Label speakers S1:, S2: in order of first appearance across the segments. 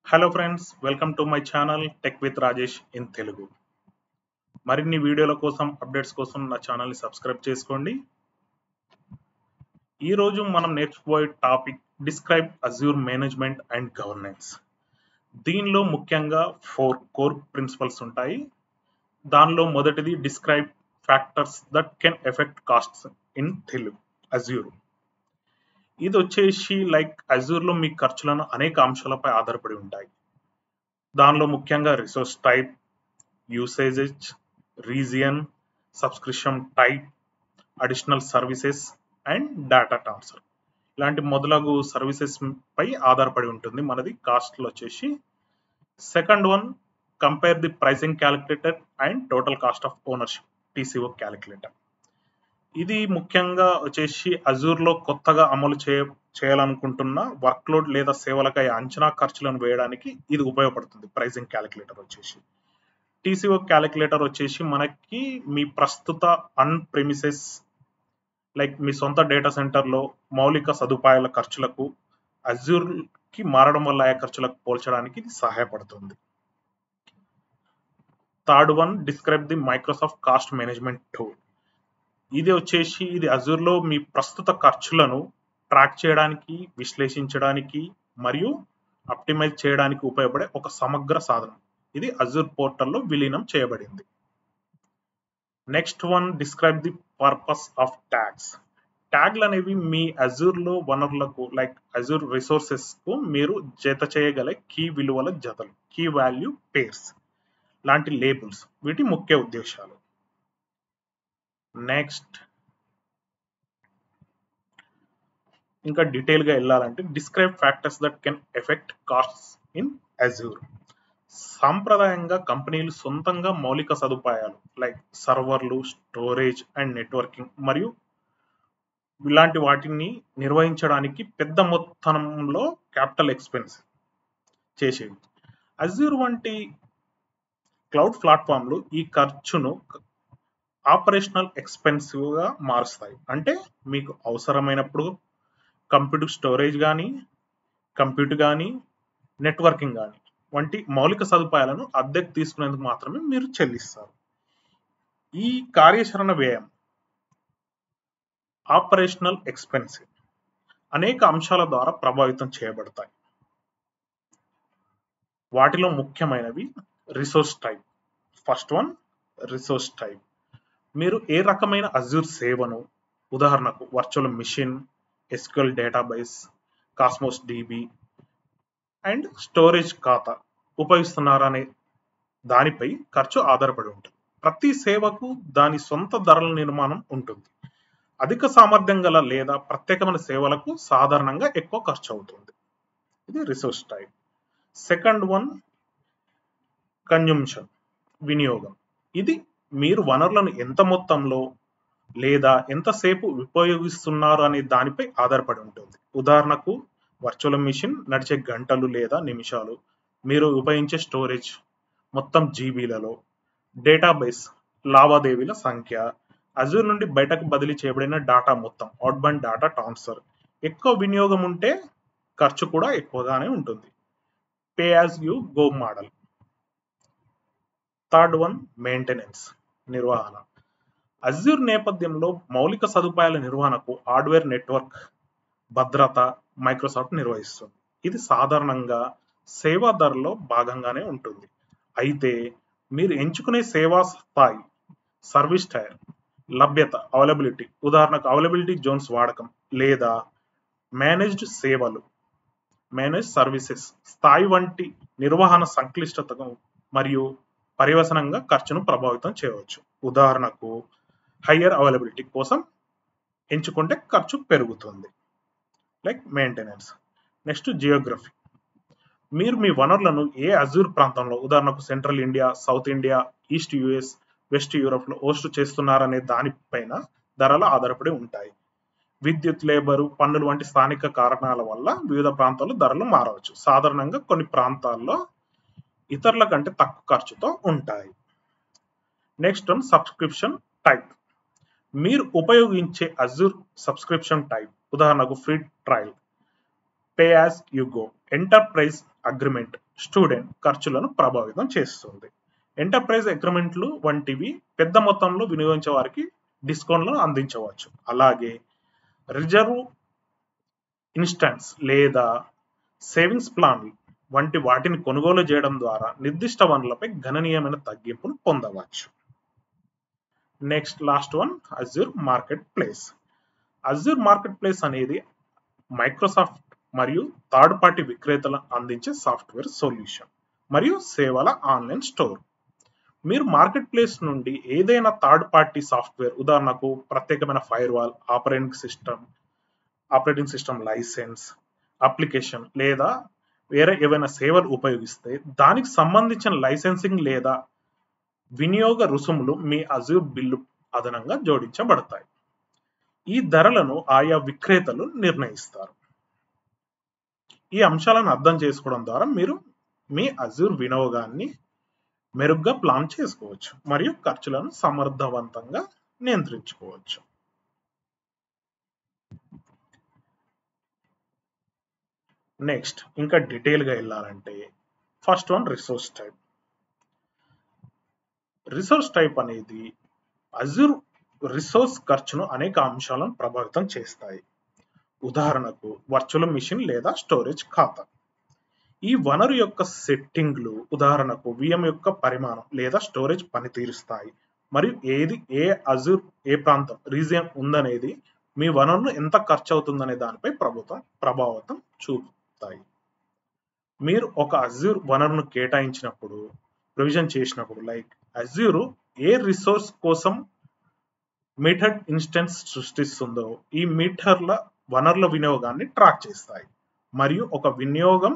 S1: Hello friends, welcome to my channel tech with Rajesh in Telugu. మరిన్ని వీడియోల కోసం అప్డేట్స్ కోసం నా ఛానల్ని సబ్స్క్రైబ్ చేసుకోండి. ఈరోజు మనం నేర్చుకోబోయే topic describe Azure management and governance. దీనిలో ముఖ్యంగా 4 కోర్ ప్రిన్సిపల్స్ ఉంటాయి. దానిలో మొదటిది describe factors that can affect costs in Telugu Azure. ఇది వచ్చేసి అజ్యూర్లో మీ ఖర్చులను అనేక అంశాలపై ఆధారపడి ఉంటాయి. దానిలో ముఖ్యంగా resource type, usages, region, subscription type, additional services and data transfer ఇలాంటి మొదలగు సర్వీసెస్ పై ఆధారపడి ఉంటుంది మనది కాస్ట్లో వచ్చేసి. Second one, compare the pricing calculator and total cost of ownership టీసీఓ calculator. ఇది ముఖ్యంగా వచ్చేసి అజూర్లో కొత్తగా అమలు చేయాలనుకుంటున్న వర్క్లోడ్ లేదా సేవలకై అంచనా ఖర్చులను వేయడానికి ఇది ఉపయోగపడుతుంది. ప్రైసింగ్ క్యాలిక్యులేటర్ వచ్చేసి. టీసీఓ క్యాలిక్యులేటర్ వచ్చేసి మనకి మీ ప్రస్తుత అన్ ప్రెమిసెస్ మీ సొంత డేటా సెంటర్లో మౌలిక సదుపాయాల ఖర్చులకు అజూర్కి మారడం వల్ల ఆయా ఖర్చులకు పోల్చడానికి ఇది సహాయపడుతుంది. Third one, describe the Microsoft cost management tool. ఇది అజూర్లో మీ ప్రస్తుత ఖర్చులను ట్రాక్ చేయడానికి, విశ్లేషించడానికి మరియు ఆప్టిమైజ్ చేయడానికి ఉపయోగపడే ఒక సమగ్ర సాధనం. ఇది అజూర్ పోర్టల్లో విలీనం చేయబడింది. Next one, describe the purpose of tags. ట్యాగ్లు అనేవి మీ అజూర్లో వనరులకు అజూర్ రిసోర్సెస్ కు మీరు జత చేయగల కీ విలువల జతలు, కీ వాల్యూ పేర్స్ లాంటి లేబుల్స్ వీటి ముఖ్య ఉద్దేశాలు. నెక్స్ట్ ఇంకా డీటెయిల్ గా వెళ్ళాలంటే describe factors that can affect costs in Azure. సాంప్రదాయంగా కంపెనీలు సొంతంగా మౌలిక సదుపాయాలు సర్వర్లు, స్టోరేజ్ అండ్ నెట్వర్కింగ్ మరియు ఇలాంటి వాటిని నిర్వహించడానికి పెద్ద మొత్తంలో క్యాపిటల్ ఎక్స్పెన్స్ చేసేవి. అజూర్ వంటి క్లౌడ్ ప్లాట్ఫామ్లు ఈ ఖర్చును ఆపరేషనల్ ఎక్స్పెన్సివ్ గా మారుస్తాయి. అంటే మీకు అవసరమైనప్పుడు కంప్యూటర్ స్టోరేజ్ కానీ, కంప్యూటర్ కానీ, నెట్వర్కింగ్ కానీ వంటి మౌలిక సదుపాయాలను అద్దెకు తీసుకునేందుకు మాత్రమే మీరు చెల్లిస్తారు. ఈ కార్యాచరణ వ్యయం ఆపరేషనల్ ఎక్స్పెన్సివ్ అనేక అంశాల ద్వారా ప్రభావితం చేయబడతాయి. వాటిలో ముఖ్యమైనవి resource type. First one, resource type. మీరు ఏ రకమైన అజూర్ సేవను, ఉదాహరణకు virtual machine, SQL database, Cosmos DB and storage ఖాతా ఉపయోగిస్తున్నారనే దానిపై ఖర్చు ఆధారపడి ఉంటుంది. ప్రతి సేవకు దాని సొంత ధరల నిర్మాణం ఉంటుంది. అధిక సామర్థ్యం గల లేదా ప్రత్యేకమైన సేవలకు సాధారణంగా ఎక్కువ ఖర్చు అవుతుంది. ఇది resource type. Second one, consumption, వినియోగం. ఇది మీరు వనరులను ఎంత మొత్తంలో లేదా ఎంతసేపు ఉపయోగిస్తున్నారు అనే దానిపై ఆధారపడి ఉంటుంది. ఉదాహరణకు వర్చువల్ మిషన్ నడిచే గంటలు లేదా నిమిషాలు, మీరు ఉపయోగించే స్టోరేజ్ మొత్తం జీబీలలో, డేటాబేస్ లావాదేవీల సంఖ్య, అజూర్ నుండి బయటకు బదిలీ చేయబడిన డేటా మొత్తం, అవుట్బౌండ్ డేటా ట్రాన్స్ఫర్. ఎక్కువ వినియోగం ఉంటే ఖర్చు కూడా ఎక్కువగానే ఉంటుంది. Pay as you go model. Third one, maintenance, నిర్వహణ. అజూర్ నేపథ్యంలో మౌలిక సదుపాయాల నిర్వహణకు హార్డ్వేర్, నెట్వర్క్ భద్రత మైక్రోసాఫ్ట్ నిర్వహిస్తుంది. ఇది సాధారణంగా సేవా ధరలో భాగంగానే ఉంటుంది. అయితే మీరు ఎంచుకునే సేవా స్థాయి, సర్వీస్ టైర్, లభ్యత, అవైలబిలిటీ, ఉదాహరణకు అవైలబిలిటీ జోన్స్ వాడకం లేదా మేనేజ్డ్ సేవలు, మేనేజ్ సర్వీసెస్ స్థాయి వంటి నిర్వహణ సంక్లిష్టతను మరియు పర్యవసనంగా ఖర్చును ప్రభావితం చేయవచ్చు. ఉదాహరణకు హయ్యర్ అవైలబిలిటీ కోసం ఎంచుకుంటే ఖర్చు పెరుగుతుంది. మెయింటెనెన్స్. Next, Geography. మీరు మీ వనరులను ఏ అజూర్ ప్రాంతంలో, ఉదాహరణకు central India, south India, east US, west Europe లో హోస్ట్ చేస్తున్నారనే దానిపైన ధరలు ఆధారపడి ఉంటాయి. విద్యుత్, లేబరు, పన్నులు వంటి స్థానిక కారణాల వల్ల వివిధ ప్రాంతాల్లో ధరలు మారవచ్చు. సాధారణంగా కొన్ని ప్రాంతాల్లో ఇతరుల కంటే తక్కువ ఖర్చుతో ఉంటాయి. Next one, subscription type. మీరు ఉపయోగించే అజూర్ సబ్స్క్రిప్షన్ టైప్, ఉదాహరణకు free trial, pay as you go, enterprise agreement student ఖర్చులను ప్రభావితం చేస్తుంది. ఎంటర్ప్రైజ్ అగ్రిమెంట్లు వంటివి పెద్ద మొత్తంలో వినియోగించే వారికి డిస్కౌంట్లను అందించవచ్చు. అలాగే రిజర్వ్ ఇన్స్టెన్స్ లేదా సేవింగ్స్ ప్లాన్ వంటి వాటిని కొనుగోలు చేయడం ద్వారా నిర్దిష్ట వనరులపై గణనీయమైన తగ్గింపును పొందవచ్చు. Next last one, Azure marketplace. Azure marketplace అనేది మైక్రోసాఫ్ట్ మరియు థర్డ్ పార్టీ విక్రేతలను అందించే సాఫ్ట్వేర్ సొల్యూషన్ మరియు సేవల ఆన్లైన్ స్టోర్. మీరు మార్కెట్ ప్లేస్ నుండి ఏదైనా థర్డ్ పార్టీ సాఫ్ట్వేర్, ఉదాహరణకు ప్రత్యేకమైన firewall, operating system licence, application లేదా వేరే ఏవైనా సేవలు ఉపయోగిస్తే దానికి సంబంధించిన లైసెన్సింగ్ లేదా వినియోగ రుసుములు మీ అజ్యూర్ బిల్లు అదనంగా జోడించబడతాయి. ఈ ధరలను ఆయా విక్రేతలు నిర్ణయిస్తారు. ఈ అంశాలను అర్థం చేసుకోవడం ద్వారా మీరు మీ అజ్యూర్ వినియోగాన్ని మెరుగ్గా ప్లాన్ చేసుకోవచ్చు మరియు ఖర్చులను సమర్థవంతంగా నియంత్రించుకోవచ్చు. నెక్స్ట్ ఇంకా డీటెయిల్గా వెళ్ళాలంటే first one, resource type. Resource type అనేది అజ్యూర్ రిసోర్స్ ఖర్చును అనేక అంశాలను ప్రభావితం చేస్తాయి. ఉదాహరణకు వర్చువల్ మిషన్ లేదా స్టోరేజ్ ఖాతా. ఈ వనరు యొక్క సెట్టింగ్లు, ఉదాహరణకు VM యొక్క పరిమాణం లేదా స్టోరేజ్ పనితీరు స్థాయి మరియు ఏ అజ్యూర్ ఏ ప్రాంతం రీజియన్ ఉందనేది మీ వనరును ఎంత ఖర్చు అవుతుందనే దానిపై ప్రభావితం చూపుతాయి. మీరు ఒక అజ్యూర్ వనరును కేటాయించినప్పుడు, ప్రొవిజన్ చేసినప్పుడు, లైక్ అజ్యూర్ ఏ రిసోర్స్ కోసం మీటర్డ్ ఇన్స్టెన్స్ సృష్టిస్తుందో ఈ మీటర్ల వనరుల వినియోగాన్ని ట్రాక్ చేస్తాయి మరియు ఒక వినియోగం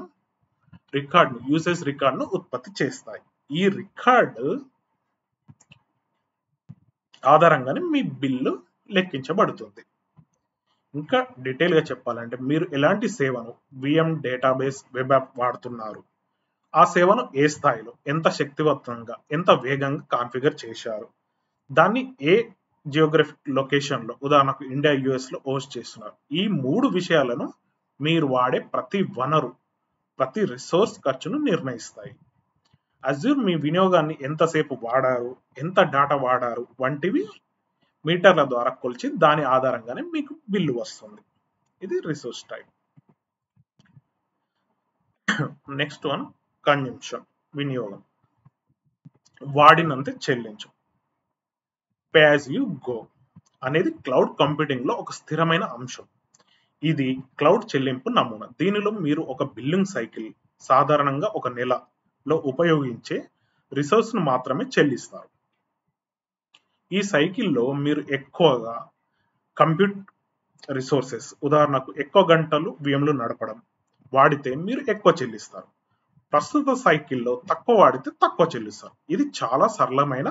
S1: రికార్డును, యూసేజ్ రికార్డును ఉత్పత్తి చేస్తాయి. ఈ రికార్డు ఆధారంగానే మీ బిల్లు లెక్కించబడుతుంది. ఇంకా డీటెయిల్గా చెప్పాలంటే మీరు ఎలాంటి సేవను, VM, డేటాబేస్, వెబ్ యాప్ వాడుతున్నారు, ఆ సేవను ఏ స్థాయిలో, ఎంత శక్తివంతంగా, ఎంత వేగంగా కాన్ఫిగర్ చేశారు, దాన్ని ఏ జియోగ్రఫిక్ లొకేషన్లో, ఉదాహరణకు ఇండియా, US లో హోస్ట్ చేస్తున్నారు. ఈ 3 విషయాలను మీరు వాడే ప్రతి వనరు, ప్రతి రిసోర్స్ ఖర్చును నిర్ణయిస్తాయి. అజ్యూర్ మీ వినియోగాన్ని ఎంతసేపు వాడారు, ఎంత డేటా వాడారు వంటివి మీటర్ల ద్వారా కొలిచి దాని ఆధారంగానే మీకు బిల్లు వస్తుంది. ఇది resource type. Next one, consumption వినియోగం. వాడినంతే చెల్లించు. పే యాజ్ యూ గో అనేది క్లౌడ్ కంప్యూటింగ్ లో ఒక స్థిరమైన అంశం. ఇది క్లౌడ్ చెల్లింపు నమూనా. దీనిలో మీరు ఒక బిల్లింగ్ సైకిల్, సాధారణంగా ఒక నెలలో ఉపయోగించే రిసోర్స్ ను మాత్రమే చెల్లిస్తారు. ఈ సైకిల్లో మీరు ఎక్కువగా కంప్యూట్ రిసోర్సెస్, ఉదాహరణకు ఎక్కువ గంటలు VMలు నడపడం వాడితే మీరు ఎక్కువ చెల్లిస్తారు. ప్రస్తుత సైకిల్లో తక్కువ వాడితే తక్కువ చెల్లిస్తారు. ఇది చాలా సరళమైన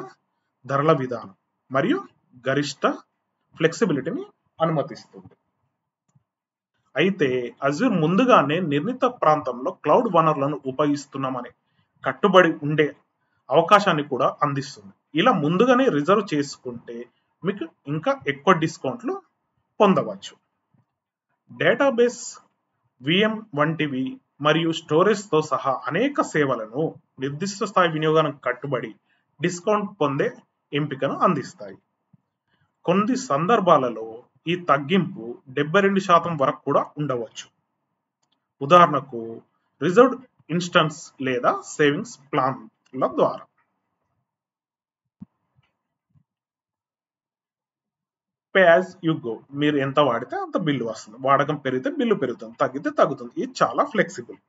S1: ధరల విధానం మరియు గరిష్ట ఫ్లెక్సిబిలిటీని అనుమతిస్తుంది. అయితే అజ్యూర్ ముందుగానే నిర్ణీత ప్రాంతంలో క్లౌడ్ వనరులను ఉపయోగిస్తున్నామని కట్టుబడి ఉండే అవకాశాన్ని కూడా అందిస్తుంది. ఇలా ముందుగానే రిజర్వ్ చేసుకుంటే మీకు ఇంకా ఎక్కువ డిస్కౌంట్లు పొందవచ్చు. డేటాబేస్, VM వంటివి మరియు స్టోరేజ్తో సహా అనేక సేవలను నిర్దిష్ట స్థాయి వినియోగానికి కట్టుబడి డిస్కౌంట్ పొందే ఎంపికను అందిస్తాయి. కొన్ని సందర్భాలలో ఈ తగ్గింపు 72% వరకు కూడా ఉండవచ్చు. ఉదాహరణకు రిజర్వ్డ్ ఇన్స్టెన్స్ లేదా సేవింగ్స్ ప్లాన్ల ద్వారా. పే యాజ్ యూ గో, మీరు ఎంత వాడితే అంత బిల్లు వస్తుంది. వాడకం పెరిగితే బిల్లు పెరుగుతుంది, తగ్గితే తగ్గుతుంది. ఇది చాలా flexible.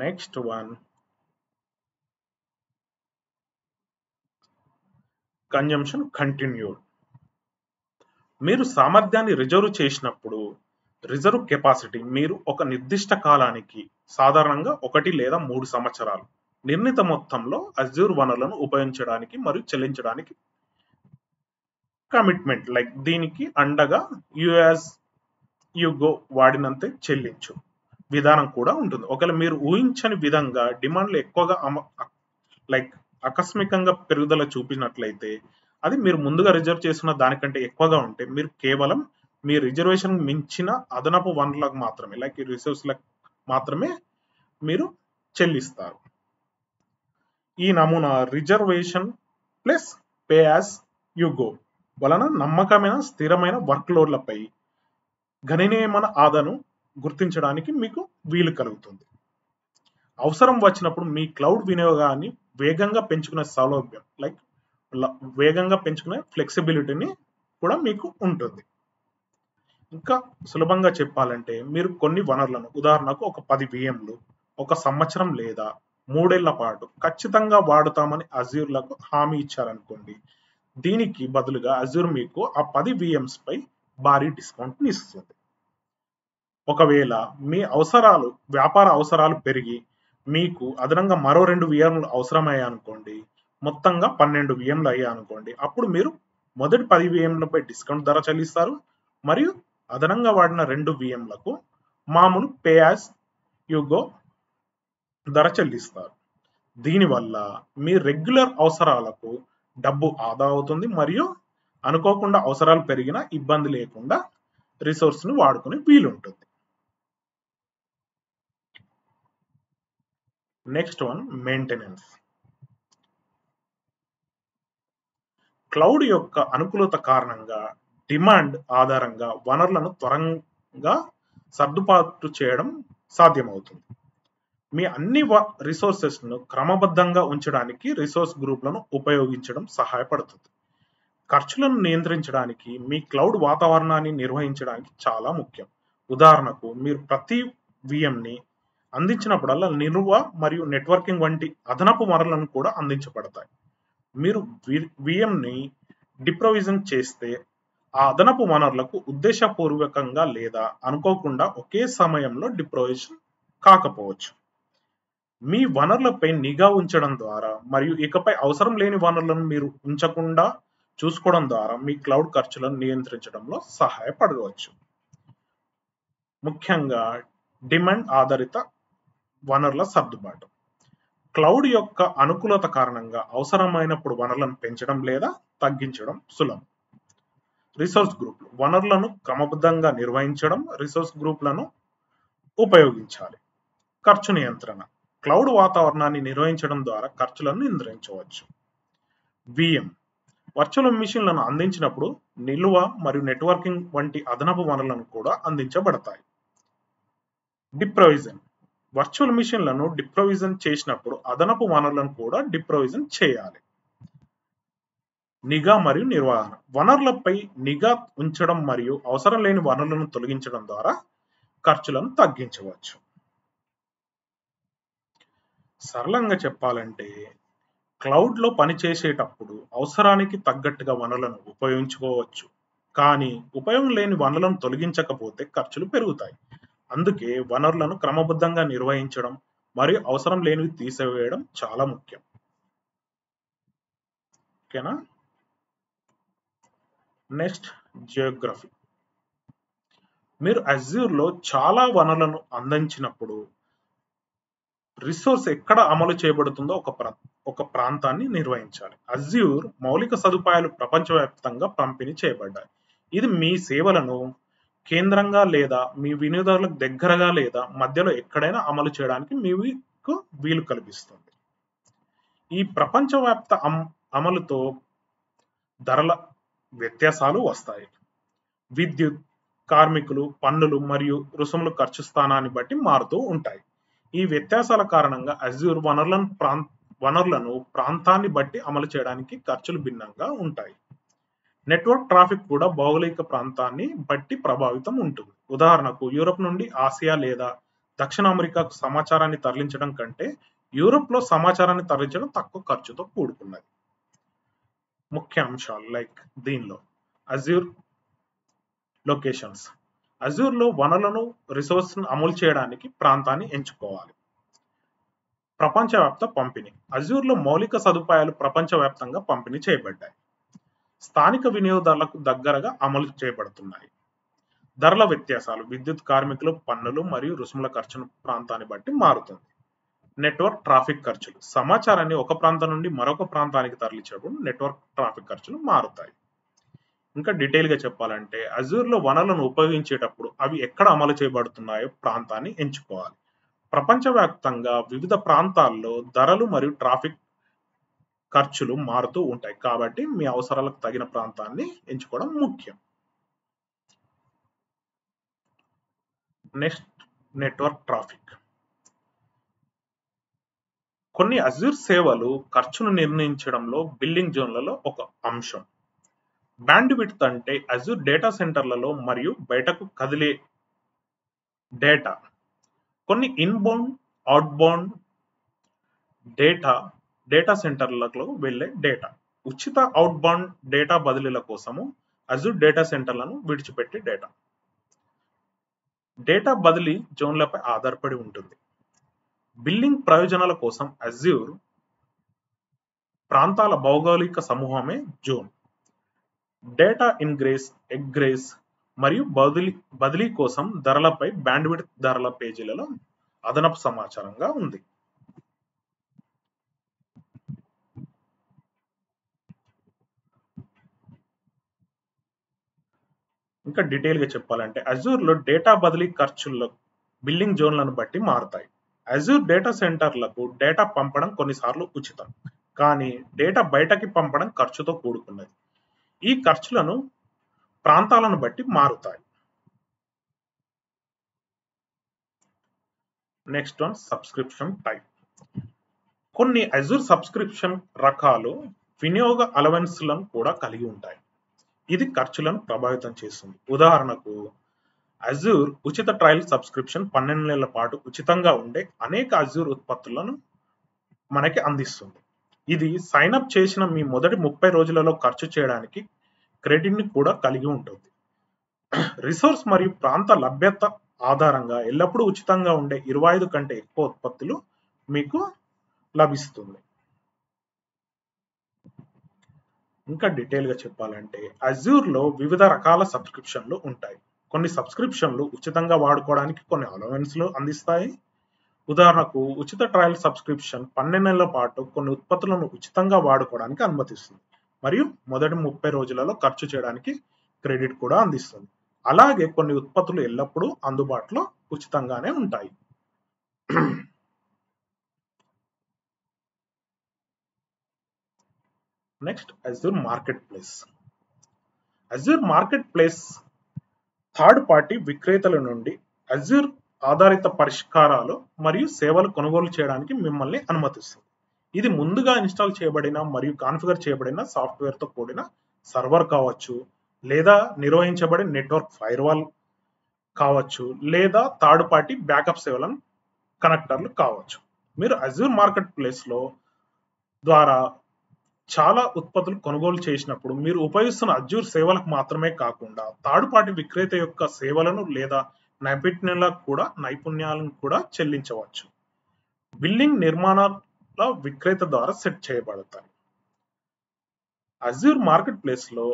S1: Next one, consumption continued. మీరు సామర్థ్యాన్ని రిజర్వ్ చేసినప్పుడు, రిజర్వ్ కెపాసిటీ మీరు ఒక నిర్దిష్ట కాలానికి, సాధారణంగా 1 లేదా 3 సంవత్సరాలు నిర్ణీత మొత్తంలో అజ్యూర్ వనరులను ఉపయోగించడానికి మరియు చెల్లించడానికి కమిట్మెంట్, లైక్ దీనికి అండగా యాజ్ యూ గో, వాడినంతే చెల్లించు విధానం కూడా ఉంటుంది. ఒకవేళ మీరు ఊహించని విధంగా డిమాండ్లు ఎక్కువగా ఆకస్మికంగా పెరుగుదల చూపినట్లయితే, అది మీరు ముందుగా రిజర్వ్ చేసిన దానికంటే ఎక్కువగా ఉంటే, మీరు కేవలం మీ రిజర్వేషన్ మించిన అదనపు వనరులకు మాత్రమే, లైక్ ఈ రిసోర్స్లకు మాత్రమే మీరు చెల్లిస్తారు. ఈ నమూనా reservation plus pay as you go వలన నమ్మకమైన స్థిరమైన వర్క్ లోడ్లపై గణనీయమైన ఆదాను గుర్తించడానికి మీకు వీలు కలుగుతుంది. అవసరం వచ్చినప్పుడు మీ క్లౌడ్ వినియోగాన్ని వేగంగా పెంచుకునే సౌలభ్యం వేగంగా పెంచుకునే ఫ్లెక్సిబిలిటీని కూడా మీకు ఉంటుంది. ఇంకా సులభంగా చెప్పాలంటే మీరు కొన్ని వనరులను ఉదాహరణకు ఒక 10 VMలు ఒక సంవత్సరం లేదా 3 ఏళ్ల పాటు ఖచ్చితంగా వాడుతామని అజ్యూర్లకు హామీ ఇచ్చారనుకోండి. దీనికి బదులుగా అజ్యూర్ మీకు ఆ 10 VMs పై భారీ డిస్కౌంట్ ఇస్తుంది. ఒకవేళ మీ వ్యాపార అవసరాలు పెరిగి మీకు అదనంగా మరో 2 VMలు అవసరమయ్యాయి అనుకోండి, మొత్తంగా 12 VMలు అయ్యాయి అనుకోండి, అప్పుడు మీరు మొదటి 10 VMలపై డిస్కౌంట్ ధర చెల్లిస్తారు మరియు అదనంగా వాడిన 2 VMలకు మామూలు పే యాజ్ యు గో ధర చెల్లిస్తారు. దీనివల్ల మీ రెగ్యులర్ అవసరాలకు డబ్బు ఆదా అవుతుంది మరియు అనుకోకుండా అవసరాలు పెరిగినా ఇబ్బంది లేకుండా రిసోర్స్ ను వాడుకునే వీలుంటుంది. Next one maintenance. క్లౌడ్ యొక్క అనుకూలత కారణంగా డిమాండ్ ఆధారంగా వనరులను త్వరగా సర్దుబాటు చేయడం సాధ్యమవుతుంది. మీ అన్ని రిసోర్సెస్ ను క్రమబద్ధంగా ఉంచడానికి రిసోర్స్ గ్రూప్లను ఉపయోగించడం సహాయపడుతుంది. ఖర్చులను నియంత్రించడానికి మీ క్లౌడ్ వాతావరణాన్ని నిర్వహించడానికి చాలా ముఖ్యం. ఉదాహరణకు మీరు ప్రతి VMని అందించినప్పుడల్లా నిల్వ మరియు నెట్వర్కింగ్ వంటి అదనపు వనరులను కూడా అందించబడతాయి. మీరు VMని డిప్రొవిజన్ చేస్తే ఆ అదనపు వనరులకు ఉద్దేశపూర్వకంగా లేదా అనుకోకుండా ఒకే సమయంలో డిప్రొవిజన్ కాకపోవచ్చు. మీ వనరులపై నిఘా ఉంచడం ద్వారా మరియు ఇకపై అవసరం లేని వనరులను మీరు ఉంచకుండా చూసుకోవడం ద్వారా మీ క్లౌడ్ ఖర్చులను నియంత్రించడంలో సహాయపడవచ్చు. ముఖ్యంగా డిమాండ్ ఆధారిత వనరుల సర్దుబాటు. క్లౌడ్ యొక్క అనుకూలత కారణంగా అవసరమైనప్పుడు వనరులను పెంచడం లేదా తగ్గించడం సులభం. రిసోర్స్ గ్రూప్లు వనరులను క్రమబద్ధంగా నిర్వహించడం, రిసోర్స్ గ్రూప్లను ఉపయోగించాలి. ఖర్చు నియంత్రణ. క్లౌడ్ వాతావరణాన్ని నిర్వహించడం ద్వారా ఖర్చులను నియంత్రించవచ్చు. VM వర్చువల్ మిషన్లను అందించినప్పుడు నిల్వ మరియు నెట్వర్కింగ్ వంటి అదనపు వనరులను కూడా అందించబడతాయి. డిప్రొవిజన్ వర్చువల్ మిషన్లను డిప్రొవిజన్ చేసినప్పుడు అదనపు వనరులను కూడా డిప్రొవిజన్ చేయాలి. నిఘా మరియు నిర్వహణ వనరులపై నిఘా ఉంచడం మరియు అవసరం లేని వనరులను తొలగించడం ద్వారా ఖర్చులను తగ్గించవచ్చు. సరళంగా చెప్పాలంటే క్లౌడ్ లో పనిచేసేటప్పుడు అవసరానికి తగ్గట్టుగా వనరులను ఉపయోగించుకోవచ్చు, కానీ ఉపయోగం లేని వనరులను తొలగించకపోతే ఖర్చులు పెరుగుతాయి. అందుకే వనరులను క్రమబద్ధంగా నిర్వహించడం మరియు అవసరం లేనివి తీసివేయడం చాలా ముఖ్యం. ఓకేనా? Next Geography. మీరు అజ్యూర్ లో చాలా వనరులను అందించినప్పుడు రిసోర్స్ ఎక్కడ అమలు చేయబడుతుందో ఒక ప్రాంతాన్ని నిర్వహించాలి. అజ్యూర్ మౌలిక సదుపాయాలు ప్రపంచవ్యాప్తంగా పంపిణీ చేయబడ్డాయి. ఇది మీ సేవలను కేంద్రంగా లేదా మీ వినియోగదారులకు దగ్గరగా లేదా మధ్యలో ఎక్కడైనా అమలు చేయడానికి మీకు వీలు కల్పిస్తుంది. ఈ ప్రపంచవ్యాప్త అమలుతో ధరల వ్యత్యాసాలు వస్తాయి. విద్యుత్, కార్మికులు, పన్నులు మరియు రుసుములు ఖర్చు స్థానాన్ని బట్టి మారుతూ ఉంటాయి. ఈ వ్యత్యాసాల కారణంగా అజ్యూర్ వనరులను ప్రాంతాన్ని బట్టి అమలు చేయడానికి ఖర్చులు భిన్నంగా ఉంటాయి. నెట్వర్క్ ట్రాఫిక్ కూడా భౌగోళిక ప్రాంతాన్ని బట్టి ప్రభావితం ఉంటుంది. ఉదాహరణకు యూరప్ నుండి ఆసియా లేదా దక్షిణ అమెరికాకు సమాచారాన్ని తరలించడం కంటే యూరప్ లో సమాచారాన్ని తరలించడం తక్కువ ఖర్చుతో కూడుకున్నది. ముఖ్య అంశాలు దీనిలో అజ్యూర్ లొకేషన్స్. అజ్యూర్ లో వనరులను రిసోర్స్ అమలు చేయడానికి ప్రాంతాన్ని ఎంచుకోవాలి. ప్రపంచవ్యాప్త పంపిణీ. అజ్యూర్ లో మౌలిక సదుపాయాలు ప్రపంచవ్యాప్తంగా పంపిణీ చేయబడ్డాయి. స్థానిక వినియోగదారులకు దగ్గరగా అమలు చేయబడుతున్నాయి. ధరల వ్యత్యాసాలు. విద్యుత్, కార్మికులు, పన్నులు మరియు రుసుముల ఖర్చును ప్రాంతాన్ని బట్టి మారుతుంది. నెట్వర్క్ ట్రాఫిక్ ఖర్చులు. సమాచారాన్ని ఒక ప్రాంతం నుండి మరొక ప్రాంతానికి తరలించినప్పుడు నెట్వర్క్ ట్రాఫిక్ ఖర్చులు మారుతాయి. ఇంకా డీటెయిల్ గా చెప్పాలంటే అజ్యూర్ లో వనరులను ఉపయోగించేటప్పుడు అవి ఎక్కడ అమలు చేయబడుతున్నాయో ప్రాంతాన్ని ఎంచుకోవాలి. ప్రపంచవ్యాప్తంగా వివిధ ప్రాంతాల్లో ధరలు మరియు ట్రాఫిక్ ఖర్చులు మారుతూ ఉంటాయి. కాబట్టి మీ అవసరాలకు తగిన ప్రాంతాన్ని ఎంచుకోవడం ముఖ్యం. Next, network traffic. కొన్ని అజ్యూర్ సేవలు ఖర్చును నిర్ణయించడంలో బిల్లింగ్ జోన్లలో ఒక అంశం. బ్యాండ్విడ్త్ అంటే అజ్యూర్ డేటా సెంటర్లలో మరియు బయటకు కదిలే డేటా. కొన్ని ఇన్బౌండ్, అవుట్బౌండ్ డేటా సెంటర్లకు వెళ్ళే డేటా. ఉచిత అవుట్బౌండ్ డేటా బదిలీల కోసము అజ్యూర్ డేటా సెంటర్లను విడిచిపెట్టే డేటా. డేటా బదిలీ జోన్లపై ఆధారపడి ఉంటుంది. బిల్లింగ్ ప్రయోజనాల కోసం అజ్యూర్ ప్రాంతాల భౌగోళిక సమూహమే జోన్. డేటా ఇన్గ్రెస్, ఎగ్రెస్ మరియు బదిలీ కోసం ధరలపై బ్యాండ్విడ్త్ ధరల పేజీలలో అదనపు సమాచారంగా ఉంది. ఇంకా డీటెయిల్గా చెప్పాలంటే అజ్యూర్లో డేటా బదిలీ ఖర్చుల్లో బిల్లింగ్ జోన్లను బట్టి మారుతాయి. అజ్యూర్ డేటా సెంటర్లకు డేటా పంపడం కొన్నిసార్లు ఉచితం, కానీ డేటా బయటకి పంపడం ఖర్చుతో కూడుకున్నది. ఈ ఖర్చులను ప్రాంతాలను బట్టి మారుతాయి. Next one, subscription type. కొన్ని అజ్యూర్ సబ్స్క్రిప్షన్ రకాలు వినియోగ అలవెన్స్లను కూడా కలిగి ఉంటాయి. ఇది ఖర్చులను ప్రభావితం చేస్తుంది. ఉదాహరణకు అజ్యూర్ ఉచిత ట్రయల్ సబ్స్క్రిప్షన్ 12 నెలల పాటు ఉచితంగా ఉండే అనేక అజ్యూర్ ఉత్పత్తులను మనకి అందిస్తుంది. ఇది సైన్ అప్ చేసిన మీ మొదటి 30 రోజులలో ఖర్చు చేయడానికి క్రెడిట్ ని కూడా కలిగి ఉంటుంది. రిసోర్స్ మరియు ప్రాంత లభ్యత ఆధారంగా ఎల్లప్పుడూ ఉచితంగా ఉండే 25 కంటే ఎక్కువ ఉత్పత్తులు మీకు లభిస్తుంది. ఇంకా డీటెయిల్గా చెప్పాలంటే అజ్యూర్లో వివిధ రకాల సబ్స్క్రిప్షన్లు ఉంటాయి. కొన్ని సబ్స్క్రిప్షన్లు ఉచితంగా వాడుకోవడానికి కొన్ని అలవెన్స్లు అందిస్తాయి. ఉదాహరణకు ఉచిత ట్రయల్ సబ్స్క్రిప్షన్ 12 నెలల పాటు కొన్ని ఉత్పత్తులను ఉచితంగా వాడుకోవడానికి అనుమతిస్తుంది మరియు మొదటి 30 రోజులలో ఖర్చు చేయడానికి క్రెడిట్ కూడా అందిస్తుంది. అలాగే కొన్ని ఉత్పత్తులు ఎల్లప్పుడూ అందుబాటులో ఉచితంగానే ఉంటాయి. Next, Azure marketplace. Azure marketplace third party విక్రేతల నుండి అజ్యూర్ ఆధారిత పరిష్కారాలు మరియు సేవలు కొనుగోలు చేయడానికి మిమ్మల్ని అనుమతిస్తుంది. ఇది ముందుగా ఇన్స్టాల్ చేయబడిన మరియు కాన్ఫిగర్ చేయబడిన సాఫ్ట్వేర్తో కూడిన సర్వర్ కావచ్చు, లేదా నిర్వహించబడే నెట్వర్క్ ఫైర్వాల్ కావచ్చు, లేదా థర్డ్ పార్టీ బ్యాకప్ సేవలను కనెక్టర్లు కావచ్చు. మీరు అజ్యూర్ మార్కెట్ ప్లేస్లో ద్వారా చాలా ఉత్పత్తులు కొనుగోలు చేసినప్పుడు మీరు ఉపయోగిస్తున్న అజ్యూర్ సేవలకు మాత్రమే కాకుండా థర్డ్ పార్టీ విక్రేత యొక్క సేవలను లేదా నైపుణ్యాలను కూడా చెల్లించవచ్చు. బిల్లింగ్ నిర్మాణాల విక్రేత ద్వారా సెట్ చేయబడతాయి. అజ్యూర్ మార్కెట్ ప్లేస్ లో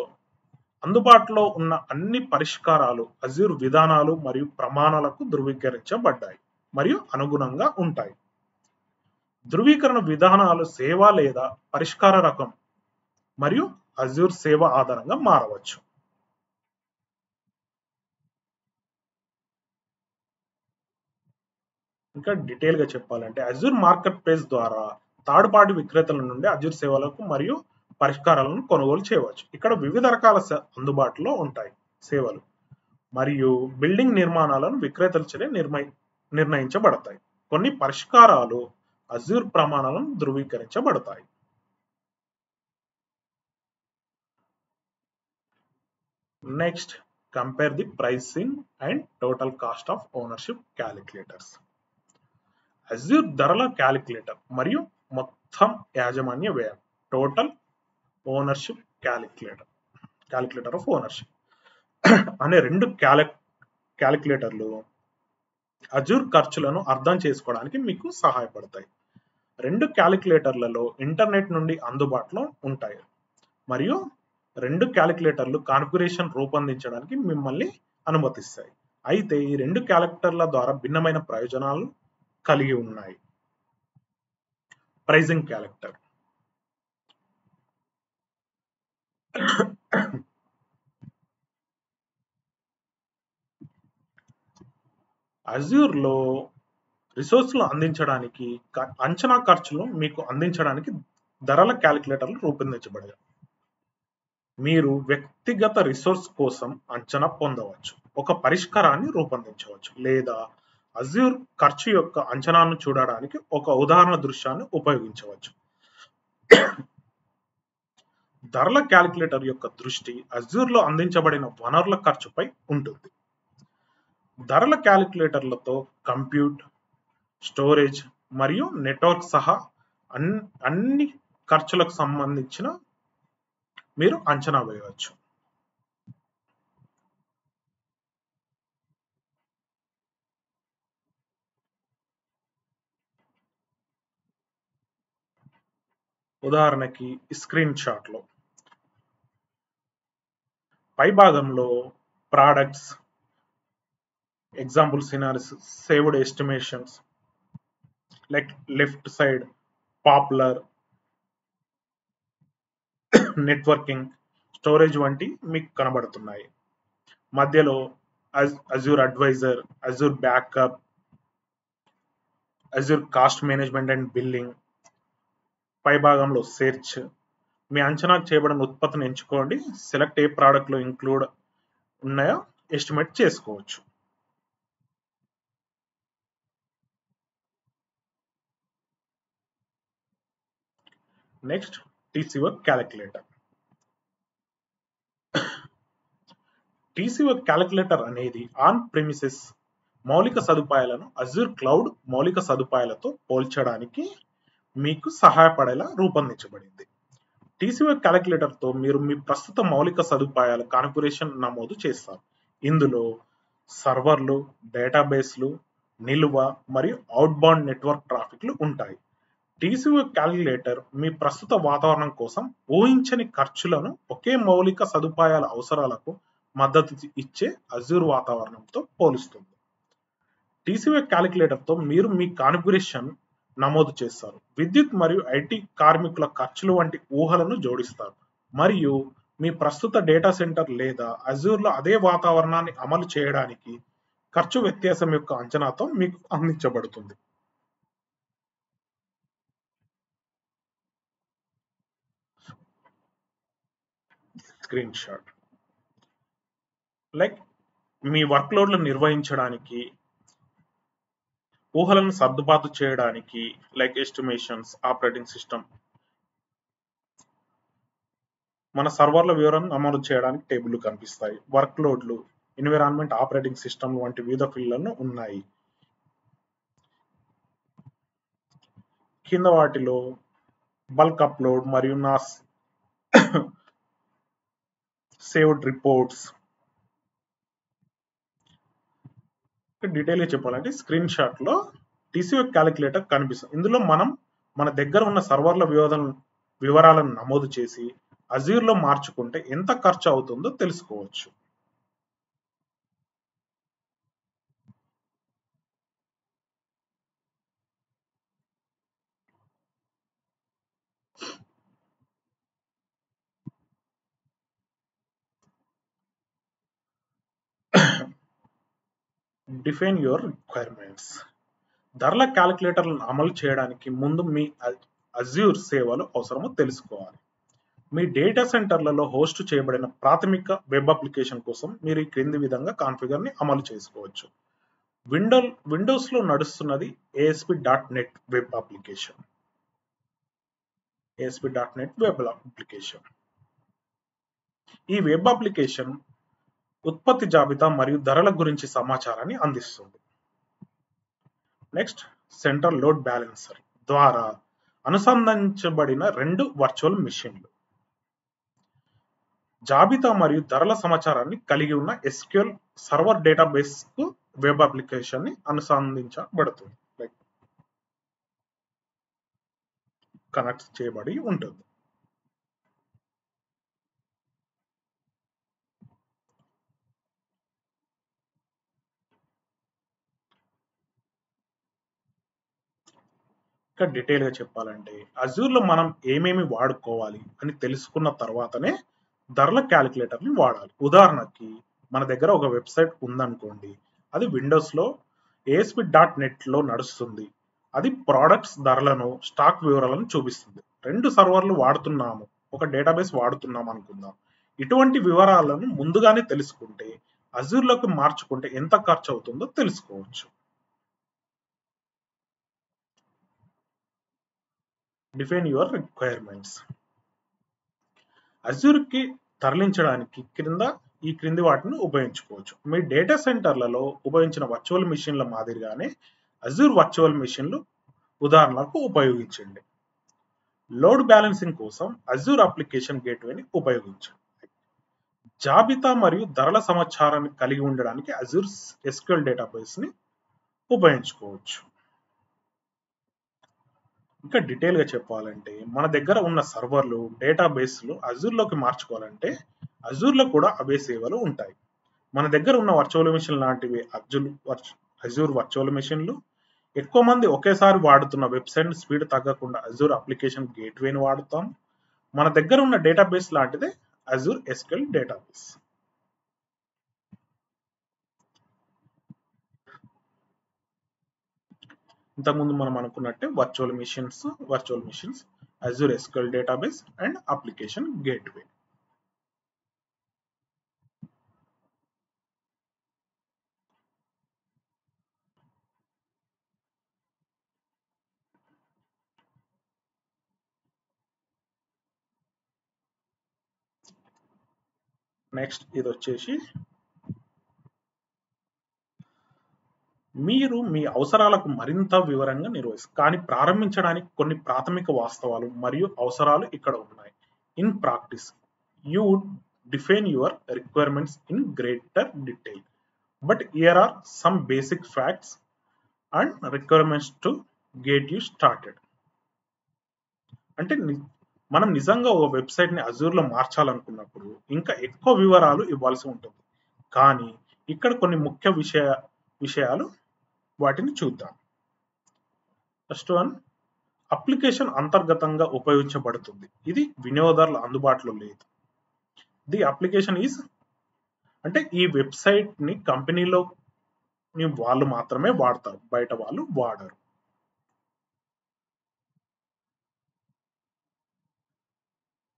S1: అందుబాటులో ఉన్న అన్ని పరిష్కారాలు అజ్యూర్ విధానాలు మరియు ప్రమాణాలకు ధృవీకరించబడ్డాయి మరియు అనుగుణంగా ఉంటాయి. ధృవీకరణ విధానాలు సేవ లేదా పరిష్కార రకం మరియు అజ్యూర్ సేవ ఆధారంగా మారవచ్చు. ఇంకా డీటెయిల్ గా చెప్పాలంటే అజ్యూర్ మార్కెట్ ప్లేస్ ద్వారా థర్డ్ పార్టీ విక్రేతల నుండి అజ్యూర్ సేవలకు మరియు పరిష్కారాలను కొనుగోలు చేయవచ్చు. ఇక్కడ వివిధ రకాల అందుబాటులో ఉంటాయి సేవలు మరియు బిల్డింగ్ నిర్మాణాలను విక్రేతల చే నిర్ణయించబడతాయి. కొన్ని పరిష్కారాలు అజ్యూర్ ప్రమాణాలను ధృవీకరించబడతాయి. Next, compare the pricing and total cost of ownership calculators. Azure ధరల క్యాలిక్యులేటర్ మరియు మొత్తం యాజమాన్య వ్యయం, total ownership calculator of ownership అనే రెండు క్యాలిక్యులేటర్లు అజ్యూర్ ఖర్చులను అర్థం చేసుకోవడానికి మీకు సహాయపడతాయి. రెండు క్యాలిక్యులేటర్లలో ఇంటర్నెట్ నుండి అందుబాటులో ఉంటాయి మరియు రెండు క్యాలిక్యులేటర్లు కాన్ఫిగరేషన్ రూపొందించడానికి మిమ్మల్ని అనుమతిస్తాయి. అయితే ఈ రెండు క్యాలిక్యులేటర్ల ద్వారా భిన్నమైన ప్రయోజనాలు కలిగి ఉన్నాయి. Pricing calculator. అజ్యూర్ లో రిసోర్స్‌లు అందించడానికి అంచనా ఖర్చులు మీకు అందించడానికి ధరల క్యాలిక్యులేటర్లు రూపొందించబడాయి. మీరు వ్యక్తిగత రిసోర్స్ కోసం అంచనా పొందవచ్చు, ఒక పరిష్కారాన్ని రూపొందించవచ్చు, లేదా అజ్యూర్ ఖర్చు యొక్క అంచనాను చూడడానికి ఒక ఉదాహరణ దృశ్యాన్ని ఉపయోగించవచ్చు. ధరల క్యాలిక్యులేటర్ యొక్క దృష్టి అజ్యూర్లో అందించబడిన వనరుల ఖర్చుపై ఉంటుంది. ధరల క్యాలిక్యులేటర్లతో కంప్యూట్, స్టోరేజ్ మరియు నెట్వర్క్ సహా అన్ని ఖర్చులకు సంబంధించిన మీరు అంచనా వేయవచ్చు. ఉదాహరణకి స్క్రీన్ షాట్లో పై భాగంలో products, example scenarios, saved estimations, like left side popular, networking, storage వంటి మీకు కనబడుతున్నాయి. మధ్యలో Azure advisor, Azure backup, Azure cost management and billing. పై భాగంలో సెర్చ్, మీ అంచనా చేయబడిన ఉత్పత్తిని ఎంచుకోండి, సెలెక్ట్ ఏ ప్రోడక్ట్ లో ఇంక్లూడ్ ఉన్నాయో ఎస్టిమేట్ చేసుకోవచ్చు. Next TCO calculator. TCO calculator అనేది ఆన్ ప్రిమిసెస్ మౌలిక సదుపాయాలను అజ్యూర్ క్లౌడ్ మౌలిక సదుపాయాలతో పోల్చడానికి మీకు సహాయపడేలా రూపొందించబడింది. TCO క్యాలిక్యులేటర్తో మీరు మీ ప్రస్తుత మౌలిక సదుపాయాల కాన్ఫిగరేషన్ నమోదు చేస్తారు. ఇందులో సర్వర్లు, డేటాబేస్లు, నిల్వ మరియు అవుట్బౌండ్ నెట్వర్క్ ట్రాఫిక్లు ఉంటాయి. TCO క్యాలిక్యులేటర్ మీ ప్రస్తుత వాతావరణం కోసం ఊహించని ఖర్చులను ఒకే మౌలిక సదుపాయాల అవసరాలకు మద్దతు ఇచ్చే అజ్యూర్ వాతావరణంతో పోలుస్తుంది. TCO క్యాలిక్యులేటర్తో మీరు మీ కాన్ఫిగరేషన్ నమోదు చేస్తారు, విద్యుత్ మరియు IT కార్మికుల ఖర్చులు వంటి ఊహలను జోడిస్తారు, మరియు మీ ప్రస్తుత డేటా సెంటర్ లేదా అజ్యూర్లో అదే వాతావరణాన్ని అమలు చేయడానికి ఖర్చు వ్యత్యాసం యొక్క అంచనాతో మీకు అందించబడుతుంది. స్క్రీన్ షాట్, లైక్ మీ వర్క్ లోడ్లను నిర్వహించడానికి, ఊహలను సర్దుబాటు చేయడానికి, లైక్ ఎస్టిమేషన్స్, ఆపరేటింగ్ సిస్టమ్, మన సర్వర్ల వివరాలను నమోదు చేయడానికి టేబుల్ కనిపిస్తాయి. వర్క్ లోడ్లు, ఎన్విరాన్మెంట్, ఆపరేటింగ్ సిస్టమ్ వంటి వివిధ ఫీల్డ్లను ఉన్నాయి. కింద వాటిలో బల్క్ అప్లోడ్ మరియు నా సేవ్డ్ రిపోర్ట్స్. డీటెయిల్ గా చెప్పాలంటే స్క్రీన్ షాట్ లో TCO క్యాలిక్యులేటర్ కనిపిస్తుంది. ఇందులో మనం మన దగ్గర ఉన్న సర్వర్ల వివరాలను నమోదు చేసి అజ్యూర్ లో మార్చుకుంటే ఎంత ఖర్చు అవుతుందో తెలుసుకోవచ్చు. Define your requirements. ధరల క్యాలిక్యులేటర్లను అమలు చేయడానికి ముందు మీ అజ్యూర్ సేవలు అవసరమో తెలుసుకోవాలి. మీ డేటా సెంటర్లలో హోస్ట్ చేయబడిన ప్రాథమిక వెబ్ అప్లికేషన్ కోసం మీరు ఈ క్రింది విధంగా కాన్ఫిగర్ని అమలు చేసుకోవచ్చు. విండోస్ లో నడుస్తున్నది ASP.NET web application. ASP.NET web application. ఈ వెబ్ అప్లికేషన్ ఉత్పత్తి జాబితా మరియు ధరల గురించి సమాచారాన్ని అందిస్తుంది. నెక్స్ట్, సెంట్రల్ లోడ్ బ్యాలెన్సర్ ద్వారా అనుసంధానించబడిన 2 వర్చువల్ మెషిన్లు జాబితా మరియు ధరల సమాచారాన్ని కలిగి ఉన్న SQL సర్వర్ డేటాబేస్ కు వెబ్ అప్లికేషన్ ని అనుసంధానించబడుతుంది, లైక్ కనెక్ట్ చేయబడి ఉంటుంది. ఇంకా డీటెయిల్ గా చెప్పాలంటే అజ్యూర్ లో మనం ఏమేమి వాడుకోవాలి అని తెలుసుకున్న తర్వాతనే ధరల క్యాలిక్యులేటర్ ని వాడాలి. ఉదాహరణకి మన దగ్గర ఒక వెబ్సైట్ ఉందనుకోండి, అది విండోస్ లో ASP.NET లో నడుస్తుంది. అది ప్రొడక్ట్స్ ధరలను, స్టాక్ వివరాలను చూపిస్తుంది. 2 సర్వర్లు వాడుతున్నాము. ఒక డేటాబేస్ వాడుతున్నాం అనుకుందాం. ఇటువంటి వివరాలను ముందుగానే తెలుసుకుంటే అజూర్లోకి మార్చుకుంటే ఎంత ఖర్చు అవుతుందో తెలుసుకోవచ్చు. Define your requirements. అజూర్కి తరలించడానికి ఈ క్రింది వాటిని ఉపయోగించుకోవచ్చు. మీ డేటా సెంటర్లలో ఉపయోగించిన వర్చువల్ మెషిన్ల మాదిరిగానే అజూర్ వర్చువల్ మెషిన్లు ఉదాహరణకు ఉపయోగించండి. లోడ్ బ్యాలెన్సింగ్ కోసం అజూర్ అప్లికేషన్ గేట్వేని ఉపయోగించండి. జాబితా మరియు ధరల సమాచారాన్ని కలిగి ఉండడానికి అజూర్ SQL డేటాబేస్ని ఉపయోగించుకోవచ్చు. ఇంకా డీటెయిల్గా చెప్పాలంటే మన దగ్గర ఉన్న సర్వర్లు, డేటాబేస్లు అజూర్లోకి మార్చుకోవాలంటే అజూర్లో కూడా అవే సేవలు ఉంటాయి. మన దగ్గర ఉన్న వర్చువల్ మెషిన్ లాంటివి అజూర్ వర్చువల్ మెషిన్లు. ఎక్కువ మంది ఒకేసారి వాడుతున్న వెబ్సైట్ స్పీడ్ తగ్గకుండా అజూర్ అప్లికేషన్ గేట్వేని వాడుతాం. మన దగ్గర ఉన్న డేటాబేస్ లాంటిదే అజూర్ SQL డేటాబేస్. ఇంతకుముందు మనం అనుకున్నట్టే virtual machines, Azure SQL database and application gateway. Next ఇది వచ్చేసి మీరు మీ అవసరాలకు మరింత వివరంగా నిర్వహిస్తారు. కానీ ప్రారంభించడానికి కొన్ని ప్రాథమిక వాస్తవాలు మరియు అవసరాలు ఇక్కడ ఉన్నాయి. In practice you would define your requirements in greater detail, but here are some basic facts and requirements to get you started. అంటే మనం నిజంగా ఒక వెబ్సైట్ని అజూర్లో మార్చాలనుకున్నప్పుడు ఇంకా ఎక్కువ వివరాలు ఇవ్వాల్సి ఉంటుంది. కానీ ఇక్కడ కొన్ని ముఖ్య విషయాలు వాటిని చూద్దాం. ఫస్ట్ వన్, అప్లికేషన్ అంతర్గతంగా ఉపయోగించబడుతుంది. ఇది వినియోగదారుల అందుబాటులో లేదు. ది అప్లికేషన్ ఈజ్ అంటే ఈ వెబ్సైట్ ని కంపెనీలో వాళ్ళు మాత్రమే వాడతారు, బయట వాళ్ళు వాడరు.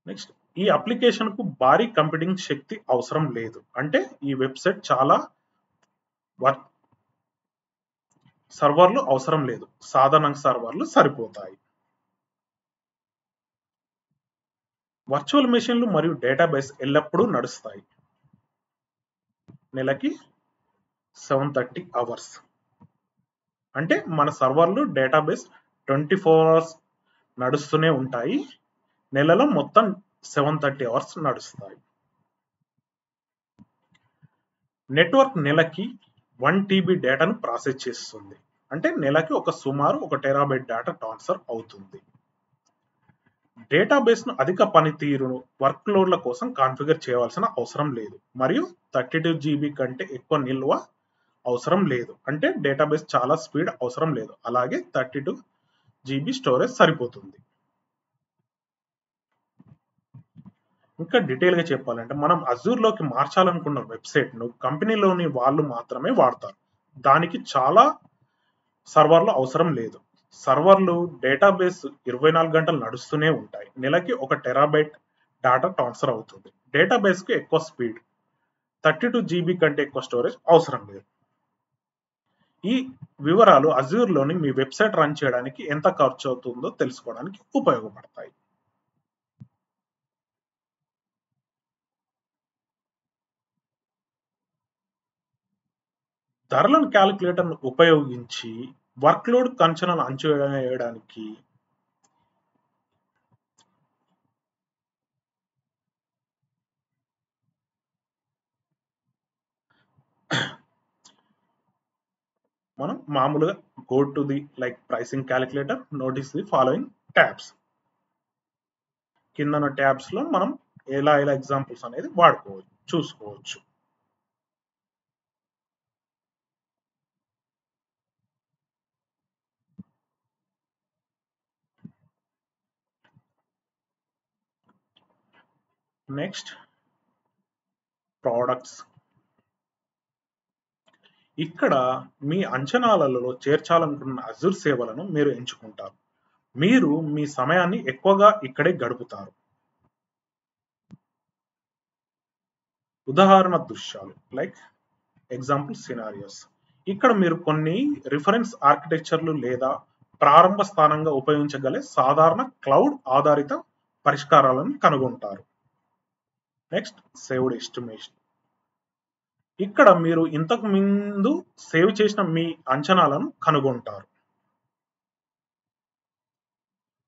S1: నెక్స్ట్, ఈ అప్లికేషన్ కు భారీ కంప్యూటింగ్ శక్తి అవసరం లేదు. అంటే ఈ వెబ్సైట్ చాలా సర్వర్లు అవసరం లేదు, సాధారణ సర్వర్లు సరిపోతాయి. వర్చువల్ మెషిన్లు మరియు డేటాబేస్ ఎల్లప్పుడూ నడుస్తాయి. నెలకి 730 అవర్స్. అంటే మన సర్వర్లు, డేటాబేస్ 24 అవర్స్ నడుస్తూనే ఉంటాయి. నెలలో మొత్తం 730 అవర్స్ నడుస్తాయి. నెట్వర్క్ నెలకి 1 TB డేటాను ప్రాసెస్ చేస్తుంది. అంటే నెలకి సుమారు 1 టెరాబైట్ డేటా ట్రాన్స్ఫర్ అవుతుంది. డేటాబేస్ ను అధిక పనితీరును వర్క్ లోడ్ల కోసం కాన్ఫిగర్ చేయవలసిన అవసరం లేదు, మరియు 32 GB కంటే ఎక్కువ నిల్వ అవసరం లేదు. అంటే డేటాబేస్ చాలా స్పీడ్ అవసరం లేదు, అలాగే 32 GB స్టోరేజ్ సరిపోతుంది. ఇంకా డీటెయిల్ గా చెప్పాలంటే మనం అజూర్ లోకి మార్చాలనుకున్న వెబ్సైట్ ను కంపెనీలోని వాళ్ళు మాత్రమే వాడతారు. దానికి చాలా సర్వర్లు అవసరం లేదు. సర్వర్లు, డేటాబేస్ 24 గంటలు నడుస్తూనే ఉంటాయి. నెలకి 1 టెరాబైట్ డేటా ట్రాన్స్ఫర్ అవుతుంది. డేటాబేస్ కు ఎక్కువ స్పీడ్, 32 GB కంటే ఎక్కువ స్టోరేజ్ అవసరం లేదు. ఈ వివరాలు అజూర్ లోని మీ వెబ్సైట్ రన్ చేయడానికి ఎంత ఖర్చు అవుతుందో తెలుసుకోవడానికి ఉపయోగపడతాయి. ధరలను క్యాలిక్యులేటర్ ఉపయోగించి వర్క్లోడ్ అంచనాను అంచనా వేయడానికి మనం మామూలుగా go to the pricing calculator, notice the following tabs. కింద ఉన్న ట్యాబ్స్ లో మనం ఎలా ఎగ్జాంపుల్స్ అనేది చూసుకోవచ్చు. Next, products. ఇక్కడ మీ అంచనాలలో చేర్చాలనుకున్న అజూర్ సేవలను మీరు ఎంచుకుంటారు. మీరు మీ సమయాన్ని ఎక్కువగా ఇక్కడే గడుపుతారు. ఉదాహరణ దృశ్యాలు లైక్ ఎగ్జాంపుల్ సినారియోస్. ఇక్కడ మీరు కొన్ని రిఫరెన్స్ ఆర్కిటెక్చర్లు లేదా ప్రారంభ స్థానంగా ఉపయోగించగల సాధారణ క్లౌడ్ ఆధారిత పరిష్కారాలను కనుగొంటారు. Next saved estimation. ఇక్కడ మీరు ఇంతకు ముందు సేవ్ చేసిన మీ అంచనాలను కనుగొంటారు.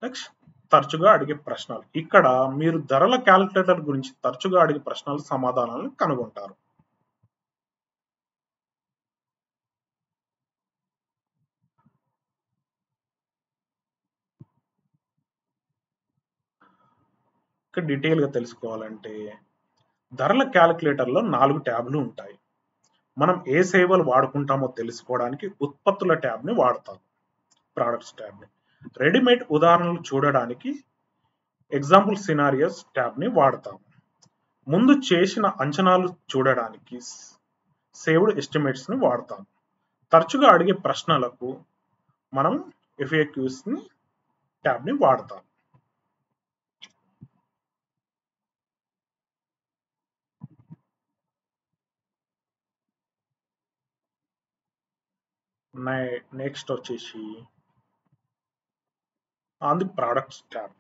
S1: నెక్స్ట్ తరచుగా అడిగే ప్రశ్నలు. ఇక్కడ మీరు ధరల క్యాలిక్యులేటర్ గురించి తరచుగా అడిగే ప్రశ్నల సమాధానాలను కనుగొంటారు. ఇక్కడ డీటెయిల్ గా తెలుసుకోవాలంటే ధరల క్యాలిక్యులేటర్లో 4 ట్యాబ్లు ఉంటాయి. మనం ఏ సేవలు వాడుకుంటామో తెలుసుకోవడానికి ఉత్పత్తుల ట్యాబ్ని వాడతాం, ప్రోడక్ట్స్ ట్యాబ్ని. రెడీమేడ్ ఉదాహరణలు చూడడానికి ఎగ్జాంపుల్ సినారియోస్ ట్యాబ్ని వాడతాం. ముందు చేసిన అంచనాలు చూడడానికి సేవ్డ్ ఎస్టిమేట్స్ ని వాడతాం. తరచుగా అడిగే ప్రశ్నలకు మనం FAQs ట్యాబ్ని వాడతాం. నెక్స్ట్ వచ్చేసి ఆన్ ది ప్రోడక్ట్స్ ట్యాబ్.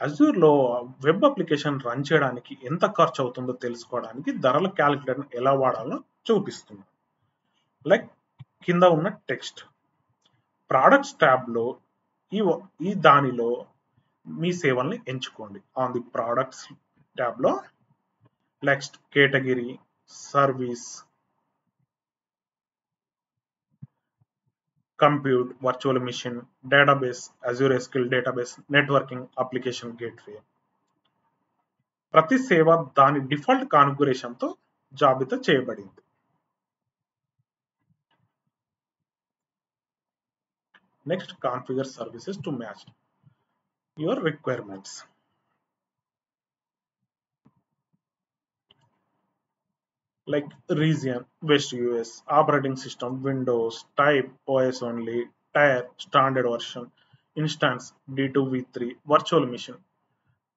S1: అజూర్లో వెబ్ అప్లికేషన్ రన్ చేయడానికి ఎంత ఖర్చు అవుతుందో తెలుసుకోవడానికి ధరల క్యాలిక్యులేటర్ ఎలా వాడాలో చూపిస్తుంది. లైక్ కింద ఉన్న టెక్స్ట్ ప్రోడక్ట్స్ ట్యాబ్లో ఈ దానిలో మీ సేవల్ని ఎంచుకోండి. ఆన్ ది ప్రోడక్ట్స్ ట్యాబ్లో next category, service, compute, virtual machine, database, Azure SQL database, networking, application gateway. ప్రతి సేవ దాని డిఫాల్ట్ కాన్ఫిగరేషన్తో జాబితా చేయబడింది. నెక్స్ట్ configure services to match your requirements. Like region, West US, operating system, Windows, type, OS only, tier, standard version, instance, D2V3, virtual machine,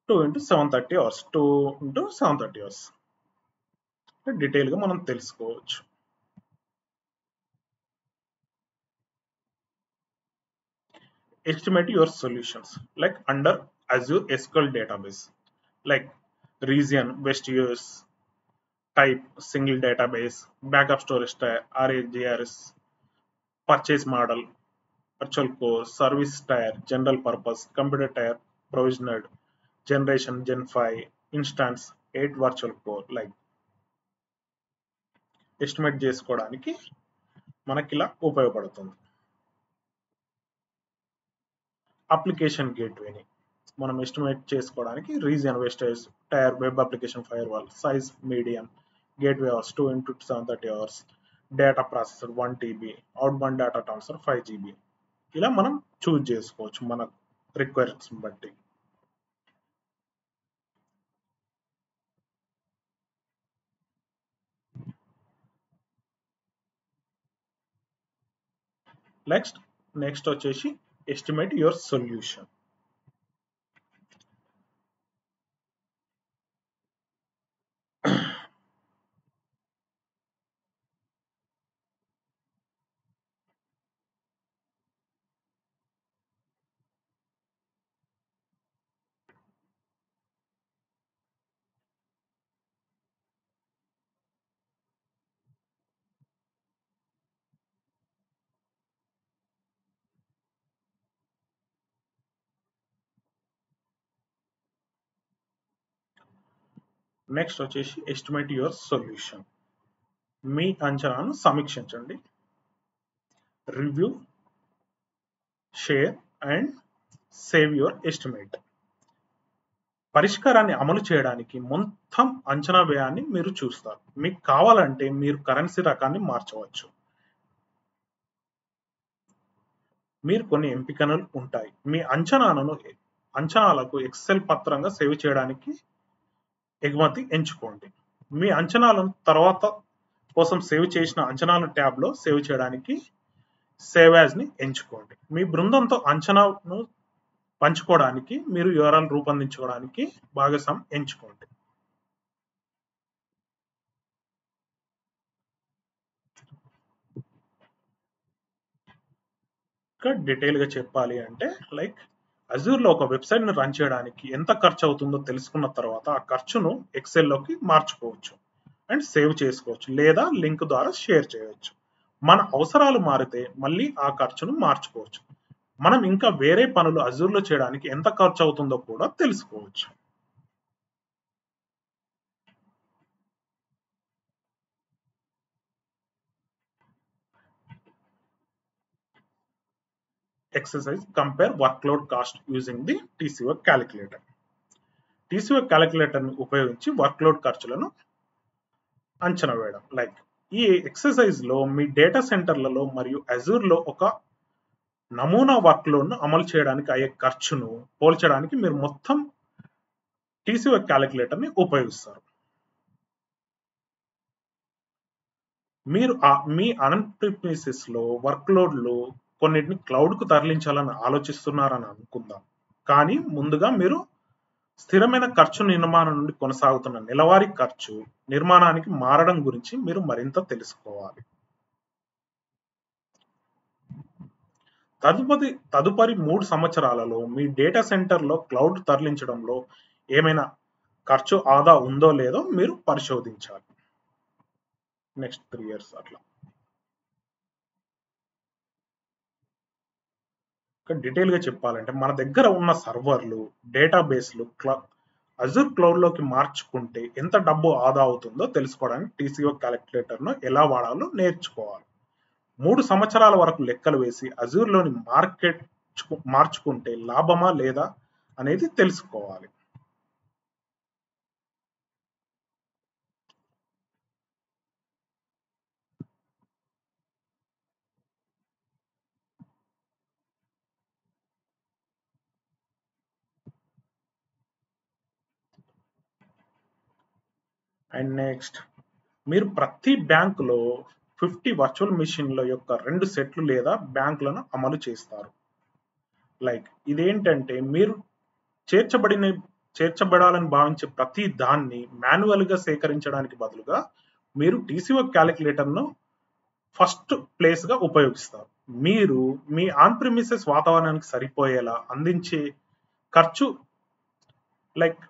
S1: 2 into 730 hours, 2 into 730 hours. Detail గా మనం తెలుసుకోవచ్చు. Estimate your solutions like under Azure SQL database, like region, West US, type, single database, backup storage tier, RAGRS, purchase model, virtual core, service tier, general purpose, computer tier, provisioned, generation Gen 5, instance, 8 virtual core. Like estimate చేసుకోవడానికి మనకి ఇలా ఉపయోగపడుతుంది. Application గేట్వేని మనం estimate చేసుకోవడానికి region, wastage, tier, web application firewall, size medium, gateway hours 2 into 730 hours, data processor 1 TB, outbound data transfer 5 GB. ఇలా మనం choose చేసుకోవచ్చు మన రిక్వైర్మెంట్స్ బట్టి. నెక్స్ట్ వచ్చేసి ఎస్టిమేట్ యువర్ సొల్యూషన్. నెక్స్ట్ వచ్చేసి ఎస్టిమేట్ యువర్ సొల్యూషన్. మీ అంచనాను సమీక్షించండి. Review, share and save your estimate. పరిష్కారాన్ని అమలు చేయడానికి మొత్తం అంచనా వ్యయాన్ని మీరు చూస్తారు. మీకు కావాలంటే మీరు కరెన్సీ రకాన్ని మార్చవచ్చు. మీరు కొన్ని ఎంపికలు ఉంటాయి. మీ అంచనాలకు ఎక్సెల్ పత్రంగా సేవ్ చేయడానికి ఎగుమతి ఎంచుకోండి. మీ అంచనాలను తర్వాత కోసం సేవ్ చేసిన అంచనాల ట్యాబ్లో సేవ్ చేయడానికి సేవ్ యాజ్ని ఎంచుకోండి. మీ బృందంతో అంచనాను పంచుకోవడానికి మీరు వివరాలు రూపొందించుకోవడానికి భాగస్వామి ఎంచుకోండి. ఇంకా డీటెయిల్గా చెప్పాలి అంటే లైక్ అజూర్లో ఒక వెబ్సైట్ని రన్ చేయడానికి ఎంత ఖర్చు అవుతుందో తెలుసుకున్న తర్వాత ఆ ఖర్చును ఎక్సెల్లోకి మార్చుకోవచ్చు అండ్ సేవ్ చేసుకోవచ్చు, లేదా లింక్ ద్వారా షేర్ చేయవచ్చు. మన అవసరాలు మారితే మళ్ళీ ఆ ఖర్చును మార్చుకోవచ్చు. మనం ఇంకా వేరే పనులు అజూర్లో చేయడానికి ఎంత ఖర్చు అవుతుందో కూడా తెలుసుకోవచ్చు. Exercise: compare workload cost using the TCO calculator. TCO calculator ని ఉపయోగించి వర్క్లోడ్ ఖర్చులను అంచనా వేయడం. లైక్ ఈ ఎక్సర్సైజ్ లో మీ డేటా సెంటర్లలో మరియు అజూర్ లో ఒక నమూనా వర్క్లోడ్ ను అమలు చేయడానికి అయ్యే ఖర్చును పోల్చడానికి మీరు మొత్తం TCO క్యాలిక్యులేటర్ ని ఉపయోగిస్తారు. మీరు మీ అన్ ప్రిమిసెస్ లో వర్క్లోడ్లు కొన్నిటిని క్లౌడ్ కు తరలించాలని ఆలోచిస్తున్నారని అనుకుందాం. కానీ ముందుగా మీరు స్థిరమైన ఖర్చు నిర్మాణం నుండి కొనసాగుతున్న నెలవారీ ఖర్చు నిర్మాణానికి మారడం గురించి మీరు మరింత తెలుసుకోవాలి. తదుపరి 3 సంవత్సరాలలో మీ డేటా సెంటర్లో క్లౌడ్ తరలించడంలో ఏమైనా ఖర్చు ఆదా ఉందో లేదో మీరు పరిశోధించాలి. నెక్స్ట్ 3 years అట్లా. డీటెయిల్గా చెప్పాలంటే మన దగ్గర ఉన్న సర్వర్లు, డేటాబేస్లు అజూర్ క్లౌడ్లోకి మార్చుకుంటే ఎంత డబ్బు ఆదా అవుతుందో తెలుసుకోవడానికి TCO క్యాలిక్యులేటర్ను ఎలా వాడాలో నేర్చుకోవాలి. 3 సంవత్సరాల వరకు లెక్కలు వేసి అజూర్లోని మార్చుకుంటే లాభమా లేదా అనేది తెలుసుకోవాలి. అండ్ నెక్స్ట్, మీరు ప్రతి బ్యాంకులో 50 వర్చువల్ మెషిన్ల యొక్క 2 సెట్లు లేదా బ్యాంకులను అమలు చేస్తారు. లైక్ ఇదేంటంటే మీరు చేర్చబడాలని భావించే ప్రతి దాన్ని మాన్యువల్ గా సేకరించడానికి బదులుగా మీరు TCO క్యాలిక్యులేటర్ను ఫస్ట్ ప్లేస్ గా ఉపయోగిస్తారు. మీరు మీ ఆన్ ప్రిమిసెస్ వాతావరణానికి సరిపోయేలా అందించే ఖర్చు లైక్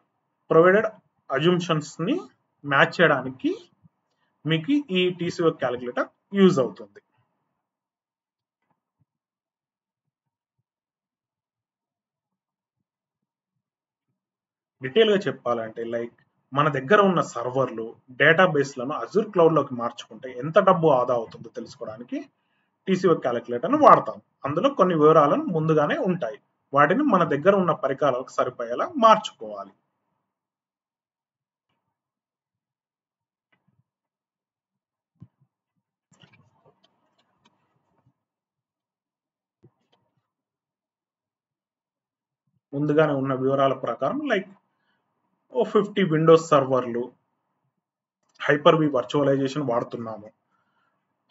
S1: ప్రొవైడెడ్ అజంప్షన్స్ ని మ్యాచ్ చేయడానికి మీకు ఈ TCO క్యాలిక్యులేటర్ యూజ్ అవుతుంది. డీటెయిల్ గా చెప్పాలంటే లైక్ మన దగ్గర ఉన్న సర్వర్లు, డేటాబేస్లను అజూర్ క్లౌడ్లోకి మార్చుకుంటే ఎంత డబ్బు ఆదా అవుతుందో తెలుసుకోవడానికి TCO క్యాలిక్యులేటర్ను వాడతాం. అందులో కొన్ని వివరాలను ముందుగానే ఉంటాయి. వాటిని మన దగ్గర ఉన్న పరికరాలకు సరిపోయేలా మార్చుకోవాలి. ముందుగానే ఉన్న వివరాల ప్రకారం లైక్ 50 విండోస్ సర్వర్లు, హైపర్-వి వర్చువలైజేషన్ వాడుతున్నాము,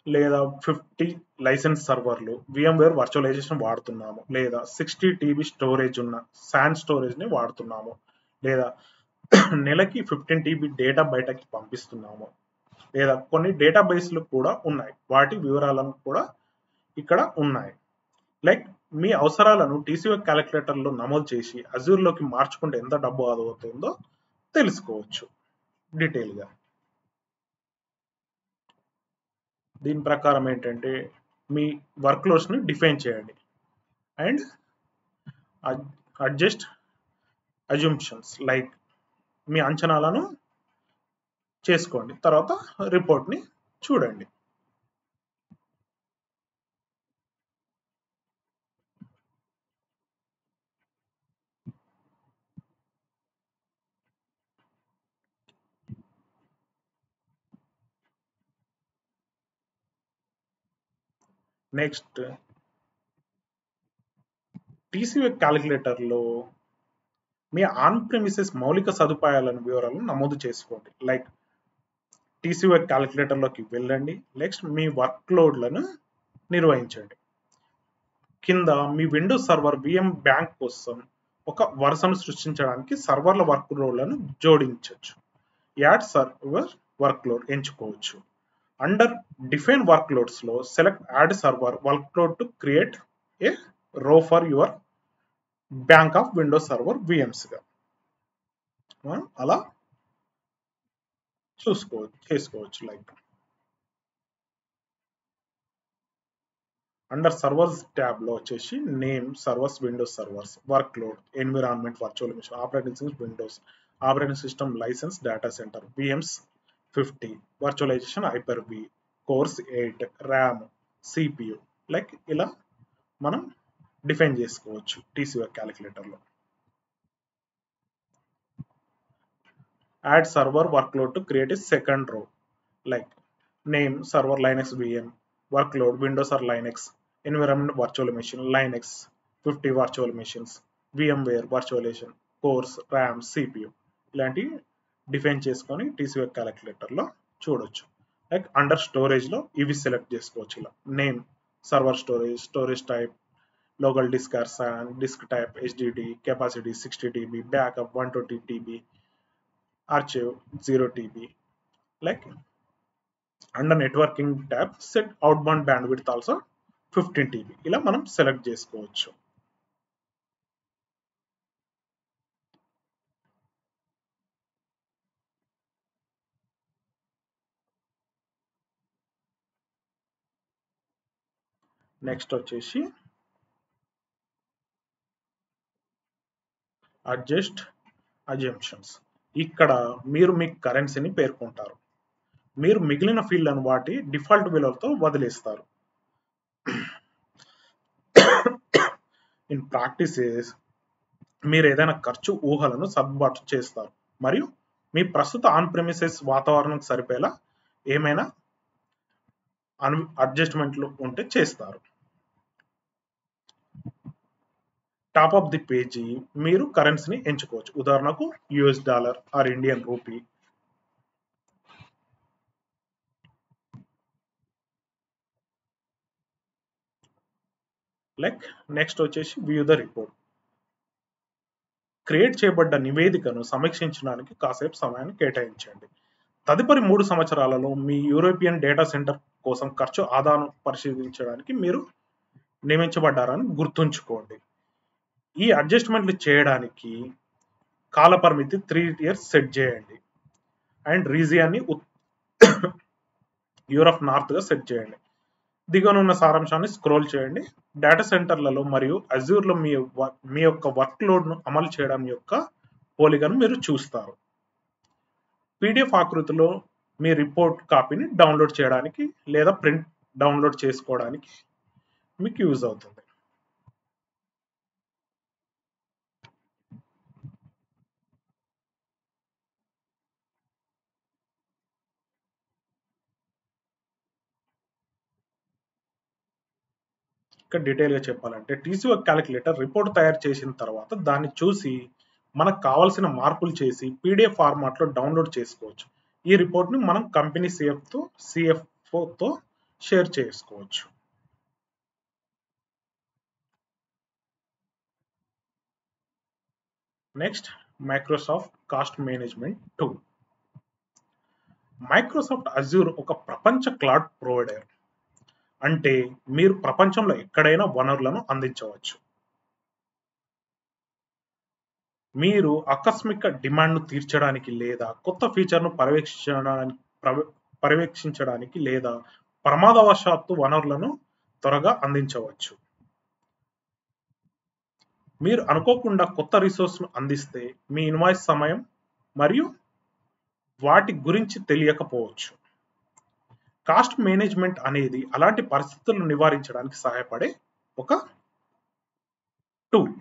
S1: లేదా 50 లైసెన్స్ సర్వర్లు, VMware వర్చువలైజేషన్ వాడుతున్నాము, లేదా 60 TB స్టోరేజ్ ఉన్న SAN స్టోరేజ్ ని వాడుతున్నాము, లేదా నెలకి 15 TB డేటా బయటకి పంపిస్తున్నాము, లేదా కొన్ని డేటాబేస్లు కూడా ఉన్నాయి. వాటి వివరాలను కూడా ఇక్కడ ఉన్నాయి. లైక్ మీ అవసరాలను TCO క్యాలిక్యులేటర్లో నమోదు చేసి అజూర్లోకి మార్చుకుంటే ఎంత డబ్బు ఆదా అవుతుందో తెలుసుకోవచ్చు డీటెయిల్గా. దీని ప్రకారం ఏంటంటే మీ వర్క్ లోడ్స్ ని డిఫైన్ చేయండి అండ్ అడ్జస్ట్ అజంప్షన్స్ లైక్ మీ అంచనాలను చేసుకోండి. తర్వాత రిపోర్ట్ ని చూడండి. నెక్స్ట్, TCO క్యాలిక్యులేటర్ లో మీ ఆన్ ప్రిమిసెస్ మౌలిక సదుపాయాలను వివరాలను నమోదు చేసుకోండి. లైక్ టీసీఓ క్యాలిక్యులేటర్లోకి వెళ్ళండి. నెక్స్ట్ మీ వర్క్ లోడ్లను నిర్వహించండి. కింద మీ విండోస్ సర్వర్ విఎం బ్యాంక్ కోసం ఒక వరుసను సృష్టించడానికి సర్వర్ల వర్క్ లోడ్లను జోడించవచ్చు. యాడ్ సర్వర్ వర్క్ లోడ్ ఎంచుకోవచ్చు. అండర్ డిఫైన్ వర్క్ లోడ్స్ లో select add server workload to create a row for your bank of Windows server VMs గా అలా చేసుకోవచ్చు. లైక్ అండర్ సర్వర్స్ ట్యాబ్ లో వచ్చేసి name servers Windows servers workload environment virtual machine operating system Windows operating system license data center VMs 50 virtualization Hyper-V cores 8 RAM CPU like ఇలా మనం define చేసుకోవచ్చు TCO క్యాలిక్యులేటర్లో. Add server workload to create a second row like name server Linux VM workload Windows or Linux environment virtual machine Linux 50 virtual machines VMware virtualization cores RAM CPU ఇలాంటివి define చేసుకొని TCO క్యాలిక్యులేటర్లో చూడొచ్చు. Like under స్టోరేజ్లో ఇవి select చేసుకోవచ్చు. ఇలా name server storage type local disk or SAN disk type HDD capacity 60 TB backup 120 TB archive 0 TB like under networking tab set outbound bandwidth also 15 TB ఇలా మనం select చేసుకోవచ్చు. Next వచ్చేసి adjust assumptions. ఇక్కడ మీరు మీ కరెన్సీని పేర్కొంటారు. మీరు మిగిలిన ఫీల్డ్లను వాటి డిఫాల్ట్ విలువలతో వదిలేస్తారు. ఇన్ ప్రాక్టీసెస్ మీరు ఏదైనా ఖర్చు ఊహలను సర్దుబాటు చేస్తారు మరియు మీ ప్రస్తుత ఆన్ ప్రెమిసెస్ వాతావరణం సరిపోయేలా ఏమైనా అడ్జస్ట్మెంట్లు ఉంటే చేస్తారు. టాప్ ఆఫ్ ది పేజీ మీరు కరెన్సీని ఎంచుకోవచ్చు. ఉదాహరణకు US dollar or Indian rupee. Like next వచ్చేసి వ్యూ ద రిపోర్ట్. క్రియేట్ చేయబడ్డ నివేదికను సమీక్షించడానికి కాసేపు సమయాన్ని కేటాయించండి. తదుపరి 3 సంవత్సరాలలో మీ యూరోపియన్ డేటా సెంటర్ కోసం ఖర్చు ఆదాను పరిశీలించడానికి మీరు నియమించబడ్డారని గుర్తుంచుకోండి. ఈ అడ్జస్ట్మెంట్లు చేయడానికి కాలపరిమితి 3 years సెట్ చేయండి అండ్ రీజియన్ని యూరప్ నార్త్ గా సెట్ చేయండి. దిగువనున్న సారాంశాన్ని స్క్రోల్ చేయండి. డేటా సెంటర్లలో మరియు అజూర్లో మీ యొక్క వర్క్ లోడ్ను అమలు చేయడం యొక్క పోలికను మీరు చూస్తారు. పీడిఎఫ్ ఆకృతిలో మీ రిపోర్ట్ కాపీని డౌన్లోడ్ చేయడానికి లేదా ప్రింట్ డౌన్లోడ్ చేసుకోవడానికి మీకు యూజ్ అవుతుంది. ఇంకా డీటెయిల్గా చెప్పాలంటే టీసీఓ క్యాలిక్యులేటర్ రిపోర్ట్ తయారు చేసిన తర్వాత దాన్ని చూసి మనకు కావాల్సిన మార్పులు చేసి పీడిఎఫ్ ఫార్మాట్లో డౌన్లోడ్ చేసుకోవచ్చు. ఈ రిపోర్ట్ని మనం కంపెనీ సిఎఫ్ఓతో షేర్ చేసుకోవచ్చు. Next Microsoft cost management tool. Microsoft Azure ఒక ప్రపంచ క్లౌడ్ ప్రొవైడర్. అంటే మీరు ప్రపంచంలో ఎక్కడైనా వనరులను అందించవచ్చు. మీరు ఆకస్మిక డిమాండ్ను తీర్చడానికి లేదా కొత్త ఫీచర్ను పర్యవేక్షించడానికి లేదా ప్రమాదవశాత్తు వనరులను త్వరగా అందించవచ్చు. మీరు అనుకోకుండా కొత్త రిసోర్స్ను అందిస్తే మీ ఇన్వాయిస్ సమయం మరియు వాటి గురించి తెలియకపోవచ్చు. కాస్ట్ మేనేజ్మెంట్ అనేది అలాంటి పరిస్థితులను నివారించడానికి సహాయపడే ఒక టూల్.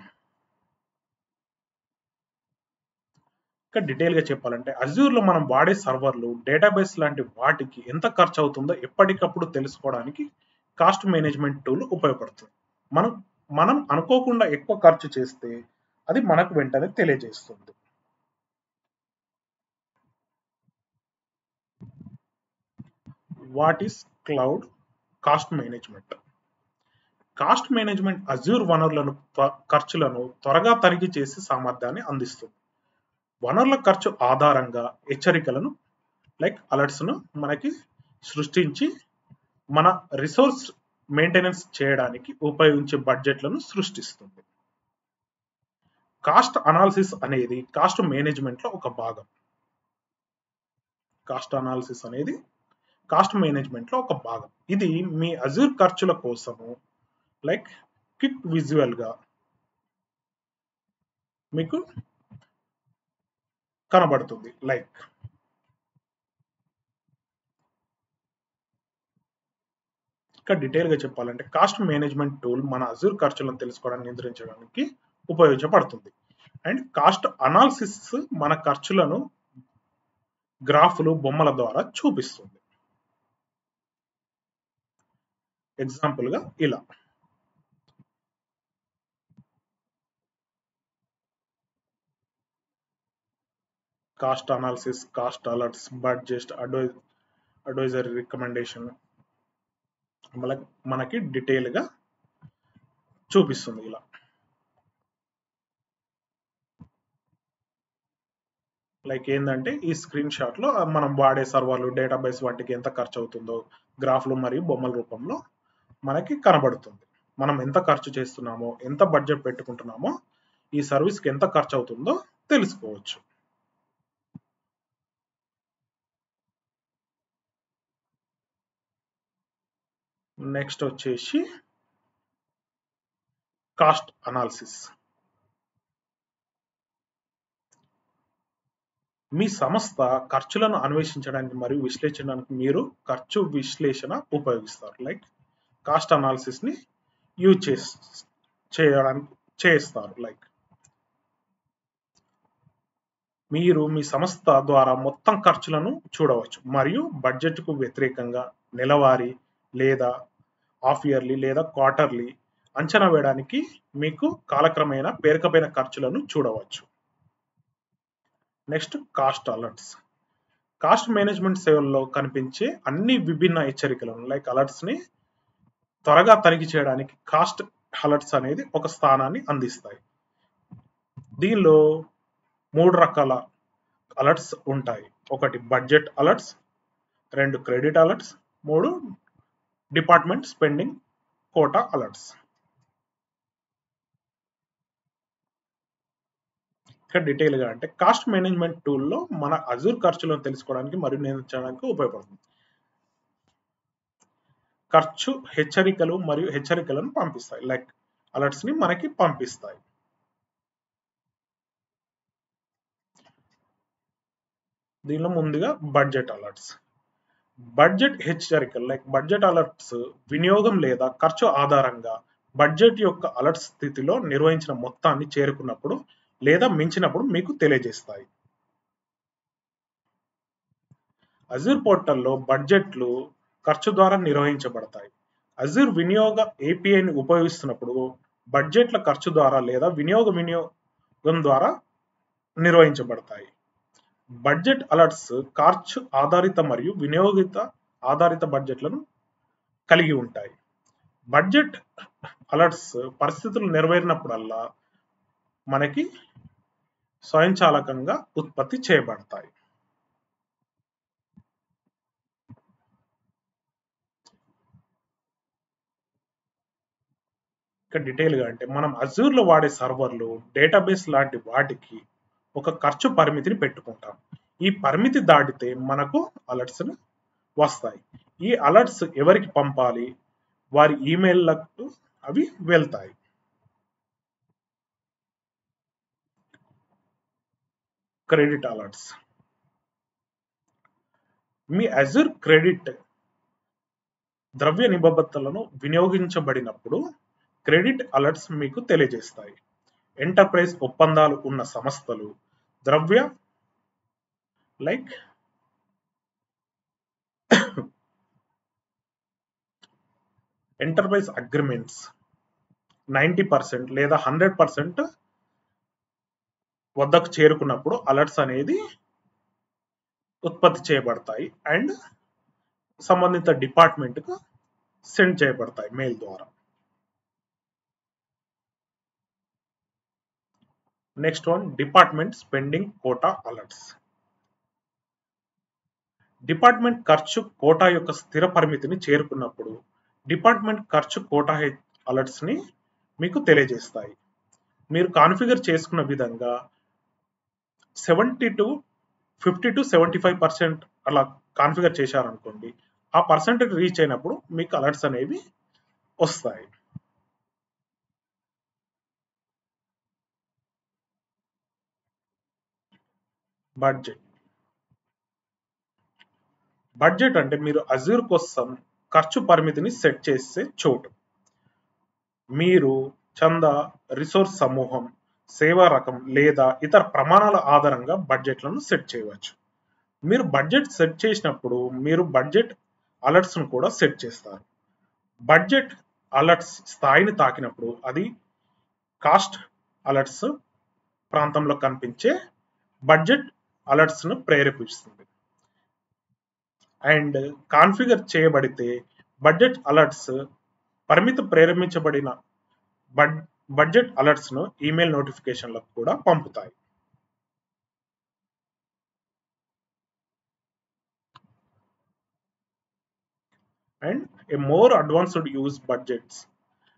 S1: ఇంకా డీటెయిల్గా చెప్పాలంటే అజూర్లో మనం వాడే సర్వర్లు డేటాబేస్ లాంటి వాటికి ఎంత ఖర్చు అవుతుందో ఎప్పటికప్పుడు తెలుసుకోవడానికి కాస్ట్ మేనేజ్మెంట్ టూల్ ఉపయోగపడుతుంది. మనం అనుకోకుండా ఎక్కువ ఖర్చు చేస్తే అది మనకు వెంటనే తెలియజేస్తుంది. What is cloud cost management? Cost management Azure వనరులను ఖర్చులను త్వరగా తనిఖీ చేసి సామర్థ్యాన్ని అందిస్తుంది. వనరుల ఖర్చు ఆధారంగా హెచ్చరికలను అలర్ట్స్ ను మనకి సృష్టించి మన రిసోర్స్ మెయింటెనెన్స్ చేయడానికి ఉపయోగించే బడ్జెట్లను సృష్టిస్తుంది. కాస్ట్ అనాలిసిస్ అనేది కాస్ట్ మేనేజ్మెంట్ లో ఒక భాగం. కాస్ట్ అనాలిసిస్ అనేది కాస్ట్ మేనేజ్మెంట్ లో ఒక భాగం. ఇది మీ అజ్యూర్ ఖర్చుల కోసము క్విక్ విజువల్ గా మీకు కనబడుతుంది. ఇంకా డీటెయిల్ గా చెప్పాలంటే కాస్ట్ మేనేజ్మెంట్ టూల్ మన అజ్యూర్ ఖర్చులను తెలుసుకోవడానికి నియంత్రించడానికి ఉపయోగించబడుతుంది. అండ్ కాస్ట్ అనాలిసిస్ మన ఖర్చులను గ్రాఫ్లు బొమ్మల ద్వారా చూపిస్తుంది. ఎగ్జాంపుల్ గా ఇలా cost analysis, cost alerts, budget, advisory recommendation మనకి డీటెయిల్ గా చూపిస్తుంది. ఇలా ఏంటంటే ఈ స్క్రీన్ షాట్ లో మనం వాడే సర్వర్లు, డేటాబేస్ వాటికి ఎంత ఖర్చు అవుతుందో గ్రాఫ్లు మరియు బొమ్మల రూపంలో మనకి కనబడుతుంది. మనం ఎంత ఖర్చు చేస్తున్నామో, ఎంత బడ్జెట్ పెట్టుకుంటున్నామో, ఈ సర్వీస్కి ఎంత ఖర్చు అవుతుందో తెలుసుకోవచ్చు. నెక్స్ట్ వచ్చేసి కాస్ట్ అనాలిసిస్. మీ సంస్థ ఖర్చులను అన్వేషించడానికి మరియు విశ్లేషించడానికి మీరు ఖర్చు విశ్లేషణ ఉపయోగిస్తారు. కాస్ట్ అనాలిసిస్ ని యూజ్ చేస్తారు. మీరు మీ సంస్థ ద్వారా మొత్తం ఖర్చులను చూడవచ్చు మరియు బడ్జెట్కు వ్యతిరేకంగా నెలవారీ లేదా హాఫ్ ఇయర్లీ లేదా క్వార్టర్లీ అంచనా వేయడానికి మీకు కాలక్రమేణా పేరుకపోయిన ఖర్చులను చూడవచ్చు. Next cost alerts. Cost management సేవల్లో కనిపించే అన్ని విభిన్న హెచ్చరికలను అలర్ట్స్ ని త్వరగా తనిఖీ చేయడానికి కాస్ట్ అలర్ట్స్ అనేది ఒక స్థానాన్ని అందిస్తాయి. దీనిలో 3 రకాల అలర్ట్స్ ఉంటాయి. 1 budget alerts, 2 credit alerts, 3 department spending quota alerts. ఇక్కడ డీటెయిల్ గా అంటే కాస్ట్ మేనేజ్మెంట్ టూల్లో మన అజూర్ ఖర్చులను తెలుసుకోవడానికి మరియు నియంత్రించడానికి ఉపయోగపడుతుంది. ఖర్చు హెచ్చరికలు మరియు హెచ్చరికలను పంపిస్తాయి. అలర్ట్స్ ని మనకి పంపిస్తాయి. దీనిలో ముందుగా బడ్జెట్ అలర్ట్స్. బడ్జెట్ హెచ్చరికలు బడ్జెట్ అలర్ట్స్ వినియోగం లేదా ఖర్చు ఆధారంగా బడ్జెట్ యొక్క అలర్ట్ స్థితిలో నిర్వహించిన మొత్తాన్ని చేరుకున్నప్పుడు లేదా మించినప్పుడు మీకు తెలియజేస్తాయి. అజూర్ పోర్టల్లో బడ్జెట్లు ఖర్చు ద్వారా నిర్వహించబడతాయి. అజూర్ వినియోగ ఏపీఐని ఉపయోగిస్తున్నప్పుడు బడ్జెట్ల ఖర్చు ద్వారా లేదా వినియోగం ద్వారా నిర్వహించబడతాయి. బడ్జెట్ అలర్ట్స్ ఖర్చు ఆధారిత మరియు వినియోగిత ఆధారిత బడ్జెట్లను కలిగి ఉంటాయి. బడ్జెట్ అలర్ట్స్ పరిస్థితులు నెరవేరినప్పుడల్లా మనకి స్వయంచాలకంగా ఉత్పత్తి చేయబడతాయి. ఇక్కడ డీటెయిల్ గా అంటే మనం అజూర్ లో వాడే సర్వర్లు, డేటాబేస్ లాంటి వాటికి ఒక ఖర్చు పరిమితిని పెట్టుకుంటాం. ఈ పరిమితి దాటితే మనకు అలర్ట్స్ వస్తాయి. ఈ అలర్ట్స్ ఎవరికి పంపాలి, వారి ఈమెయిల్లకు అవి వెళ్తాయి. Credit alerts. మీ అజూర్ క్రెడిట్ ద్రవ్య నిబద్ధతలను వినియోగించబడినప్పుడు క్రెడిట్ అలర్ట్స్ మీకు తెలియజేస్తాయి. ఎంటర్ప్రైజ్ ఒప్పందాలు ఉన్న సంస్థలు ద్రవ్య ఎంటర్ప్రైజ్ అగ్రిమెంట్స్ 90% లేదా 100% వద్దకు చేరుకున్నప్పుడు అలర్ట్స్ అనేది ఉత్పత్తి చేయబడతాయి. అండ్ సంబంధిత డిపార్ట్మెంట్కు సెండ్ చేయబడతాయి మెయిల్ ద్వారా. Next one, department spending quota alerts. Department ఖర్చు కోటా యొక్క స్థిర పరిమితిని చేరుకున్నప్పుడు డిపార్ట్మెంట్ ఖర్చు కోటా అలర్ట్స్ ని మీకు తెలియజేస్తాయి. మీరు కాన్ఫిగర్ చేసుకున్న విధంగా 50 to 75% అలా కాన్ఫిగర్ చేశారనుకోండి, ఆ పర్సెంటేజ్ రీచ్ అయినప్పుడు మీకు అలర్ట్స్ అనేవి వస్తాయి. బడ్జెట్ అంటే మీరు అజూర్ కోసం ఖర్చు పరిమితిని సెట్ చేసే చోటు. మీరు చందా, రిసోర్స్ సమూహం, సేవా రకం లేదా ఇతర ప్రమాణాల ఆధారంగా బడ్జెట్లను సెట్ చేయవచ్చు. మీరు బడ్జెట్ సెట్ చేసినప్పుడు మీరు బడ్జెట్ అలర్ట్స్ ను కూడా సెట్ చేస్తారు. బడ్జెట్ అలర్ట్స్ స్థాయిని తాకినప్పుడు అది కాస్ట్ అలర్ట్స్ ప్రాంతంలో కనిపించే బడ్జెట్ అలర్ట్స్ ను ప్రేరేపిస్తుంది. అండ్ కాన్ఫిగర్ చేయబడితే బడ్జెట్ అలర్ట్స్ పరిమితి ప్రేరేపించబడిన బడ్జెట్ అలర్ట్స్ ను ఈమెయిల్ నోటిఫికేషన్లకు కూడా పంపుతాయి. And a more advanced use budgets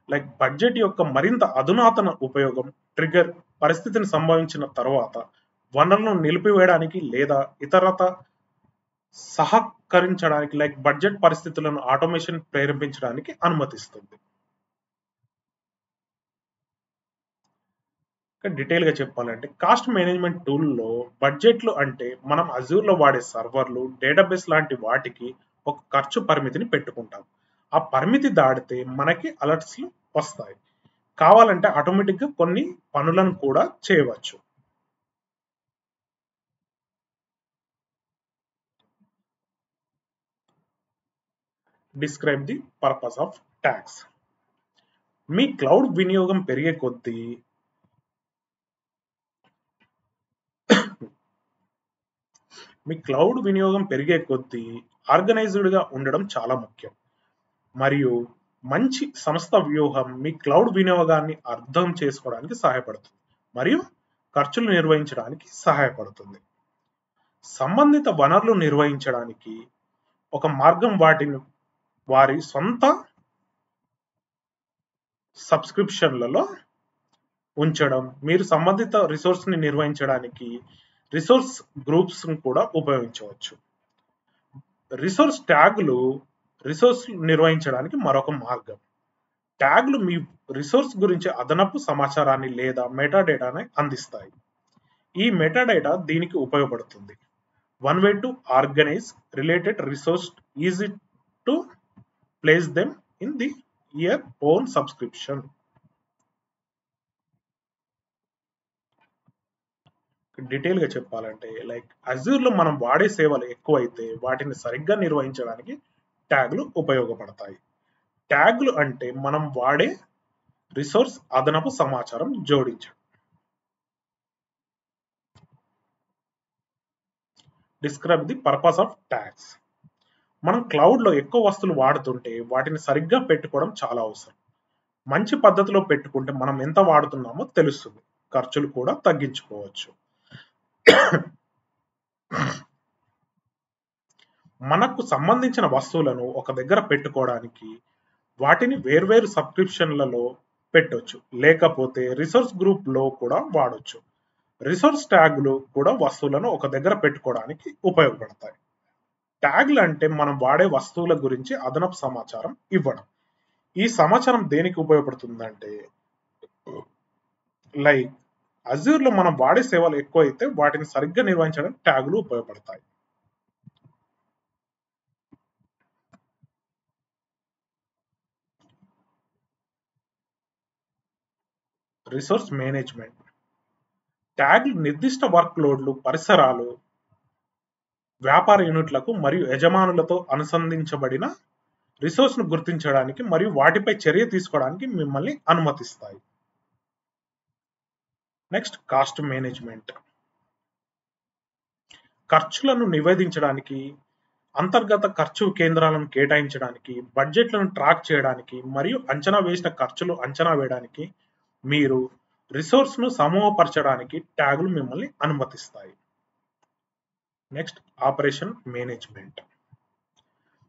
S1: like budget యొక్క మరింత అధునాతన ఉపయోగం ట్రిగర్ పరిస్థితిని సంభవించిన తర్వాత వనరులను నిలిపివేయడానికి లేదా ఇతరత సహకరించడానికి లైక్ బడ్జెట్ పరిస్థితులను ఆటోమేషన్ ప్రేరేపించడానికి అనుమతిస్తుంది. డీటెయిల్ గా చెప్పాలంటే కాస్ట్ మేనేజ్మెంట్ టూల్లో బడ్జెట్లు అంటే మనం అజూర్ లో వాడే సర్వర్లు, డేటాబేస్ లాంటి వాటికి ఒక ఖర్చు పరిమితిని పెట్టుకుంటాం. ఆ పరిమితి దాటితే మనకి అలర్ట్స్ వస్తాయి. కావాలంటే ఆటోమేటిక్ గా కొన్ని పనులను కూడా చేయవచ్చు. Describe the purpose of tags. Me cloud వినియోగం పెరిగే కొద్దీ ఆర్గనైజ్డ్ గా ఉండడం చాలా ముఖ్యం. మరియు మంచి సంస్థ వ్యూహం మీ క్లౌడ్ వినియోగాన్ని అర్థం చేసుకోవడానికి సహాయపడుతుంది మరియు ఖర్చులు నిర్వహించడానికి సహాయపడుతుంది. సంబంధిత వనరులు నిర్వహించడానికి ఒక మార్గం వాటిని వారి సొంత సబ్స్క్రిప్షన్లలో ఉంచడం. మీరు సంబంధిత రిసోర్స్ ని నిర్వహించడానికి రిసోర్స్ గ్రూప్స్ కూడా ఉపయోగించవచ్చు. రిసోర్స్ ట్యాగులు రిసోర్స్ నిర్వహించడానికి మరొక మార్గం. ట్యాగ్లు మీ రిసోర్స్ గురించి అదనపు సమాచారాన్ని లేదా మెటాడేటాని అందిస్తాయి. ఈ మెటాడేటా దీనికి ఉపయోగపడుతుంది. One way to organise related resource easy to place them in the your own subscription. Detail గా చెప్పాలంటే లైక్ అజూర్ లో మనం వాడే సేవలు ఎక్కువైతే వాటిని సరిగ్గా నిర్వహించడానికి ట్యాగ్లు ఉపయోగపడతాయి. ట్యాగ్లు అంటే మనం వాడే రిసోర్స్ అదనపు సమాచారం జోడించడం. Describe the purpose of tags. మనం క్లౌడ్ లో ఎక్కువ వస్తువులు వాడుతుంటే వాటిని సరిగ్గా పెట్టుకోవడం చాలా అవసరం. మంచి పద్ధతిలో పెట్టుకుంటే మనం ఎంత వాడుతున్నామో తెలుస్తుంది. ఖర్చులు కూడా తగ్గించుకోవచ్చు. మనకు సంబంధించిన వస్తువులను ఒక దగ్గర పెట్టుకోవడానికి వాటిని వేర్వేరు సబ్స్క్రిప్షన్లలో పెట్టొచ్చు, లేకపోతే రిసోర్స్ గ్రూప్ లో కూడా వాడొచ్చు. రిసోర్స్ ట్యాగులు కూడా వస్తువులను ఒక దగ్గర పెట్టుకోవడానికి ఉపయోగపడతాయి. ట్యాగ్లు అంటే మనం వాడే వస్తువుల గురించి అదనపు సమాచారం ఇవ్వడం. ఈ సమాచారం దేనికి ఉపయోగపడుతుందంటే లైక్ అజూర్ లో మనం వాడే సేవలు ఎక్కువైతే వాటిని సరిగ్గా నిర్వహించడానికి ట్యాగులు ఉపయోగపడతాయి. Resource management. ట్యాగ్లు నిర్దిష్ట వర్క్ లోడ్లు, పరిసరాలు, వ్యాపార యూనిట్లకు మరియు యజమానులతో అనుసంధించబడిన రిసోర్స్ ను గుర్తించడానికి మరియు వాటిపై చర్య తీసుకోవడానికి మిమ్మల్ని అనుమతిస్తాయి. Next cost management. ఖర్చులను నివేదించడానికి అంతర్గత ఖర్చు కేంద్రాలను కేటాయించడానికి, బడ్జెట్లను ట్రాక్ చేయడానికి మరియు అంచనా వేసిన ఖర్చులు అంచనా వేయడానికి మీరు రిసోర్స్ను సమూహపరచడానికి ట్యాగులు మిమ్మల్ని అనుమతిస్తాయి. Next operation management.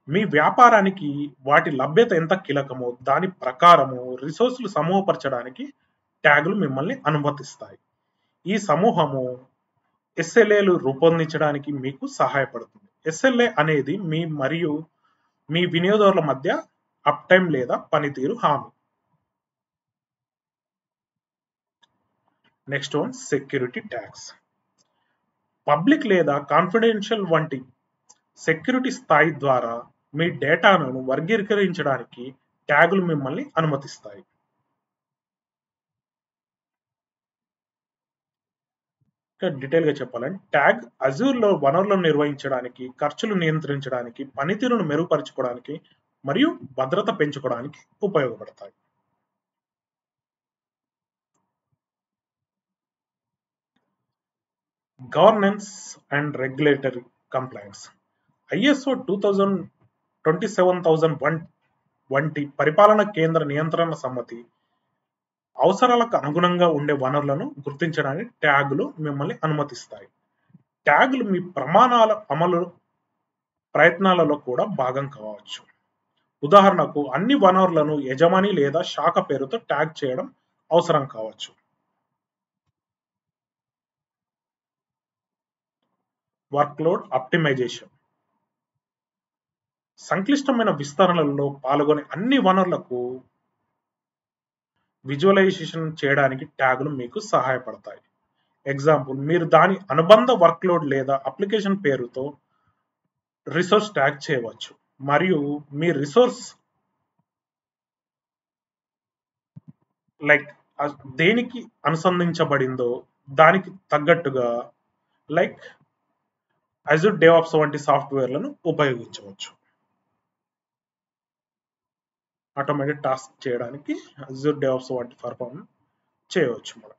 S1: మీ వ్యాపారానికి వాటి లభ్యత ఎంత కీలకమో దాని ప్రకారము రిసోర్సులు సమూహపరచడానికి ట్యాగులు మిమ్మల్ని అనుమతిస్తాయి. ఈ సమూహము ఎస్ఎల్ఏలు రూపొందించడానికి మీకు సహాయపడుతుంది. ఎస్ఎల్ఏ అనేది మీ మరియు మీ వినియోగదారుల మధ్య అప్ టైం లేదా పనితీరు హామీ. Next one security tags. Public లేదా కాన్ఫిడెన్షియల్ వంటి సెక్యూరిటీ స్థాయి ద్వారా మీ డేటాను వర్గీకరించడానికి ట్యాగులు మిమ్మల్ని అనుమతిస్తాయి. డీటెయిల్ గా చెప్పాలంటే ట్యాగ్ అజూర్లో వనరులను నిర్వహించడానికి, ఖర్చులు నియంత్రించడానికి, పనితీరును మెరుగుపరచుకోవడానికి మరియు భద్రత పెంచుకోవడానికి ఉపయోగపడతాయి. Governance and regulatory complaints. ISO 27001 వంటి పరిపాలన కేంద్ర నియంత్రణ సమ్మతి అవసరాలకు అనుగుణంగా ఉండే వనరులను గుర్తించడానికి ట్యాగులు మిమ్మల్ని అనుమతిస్తాయి. ట్యాగులు మీ ప్రమాణాల అమలు ప్రయత్నాలలో కూడా భాగం కావచ్చు. ఉదాహరణకు అన్ని వనరులను యజమాని లేదా శాఖ పేరుతో ట్యాగ్ చేయడం అవసరం కావచ్చు. వర్క్లోడ్ ఆప్టిమైజేషన్. సంక్లిష్టమైన విస్తరణలలో పాల్గొనే అన్ని వనరులకు విజువలైజేషన్ చేయడానికి ట్యాగులు మీకు సహాయపడతాయి. ఎగ్జాంపుల్, మీరు దాని అనుబంధ వర్క్లోడ్ లేదా అప్లికేషన్ పేరుతో రిసోర్స్ ట్యాగ్ చేయవచ్చు మరియు మీ రిసోర్స్ దేనికి అనుసంధించబడిందో దానికి తగ్గట్టుగా అజూర్ డెవాప్స్ వంటి సాఫ్ట్వేర్లను ఉపయోగించవచ్చు. ఆటోమేటెడ్ టాస్క్ చేయడానికి అజూర్ డెవాప్స్ వంటి పర్ఫార్మ్ చేయవచ్చు. మనం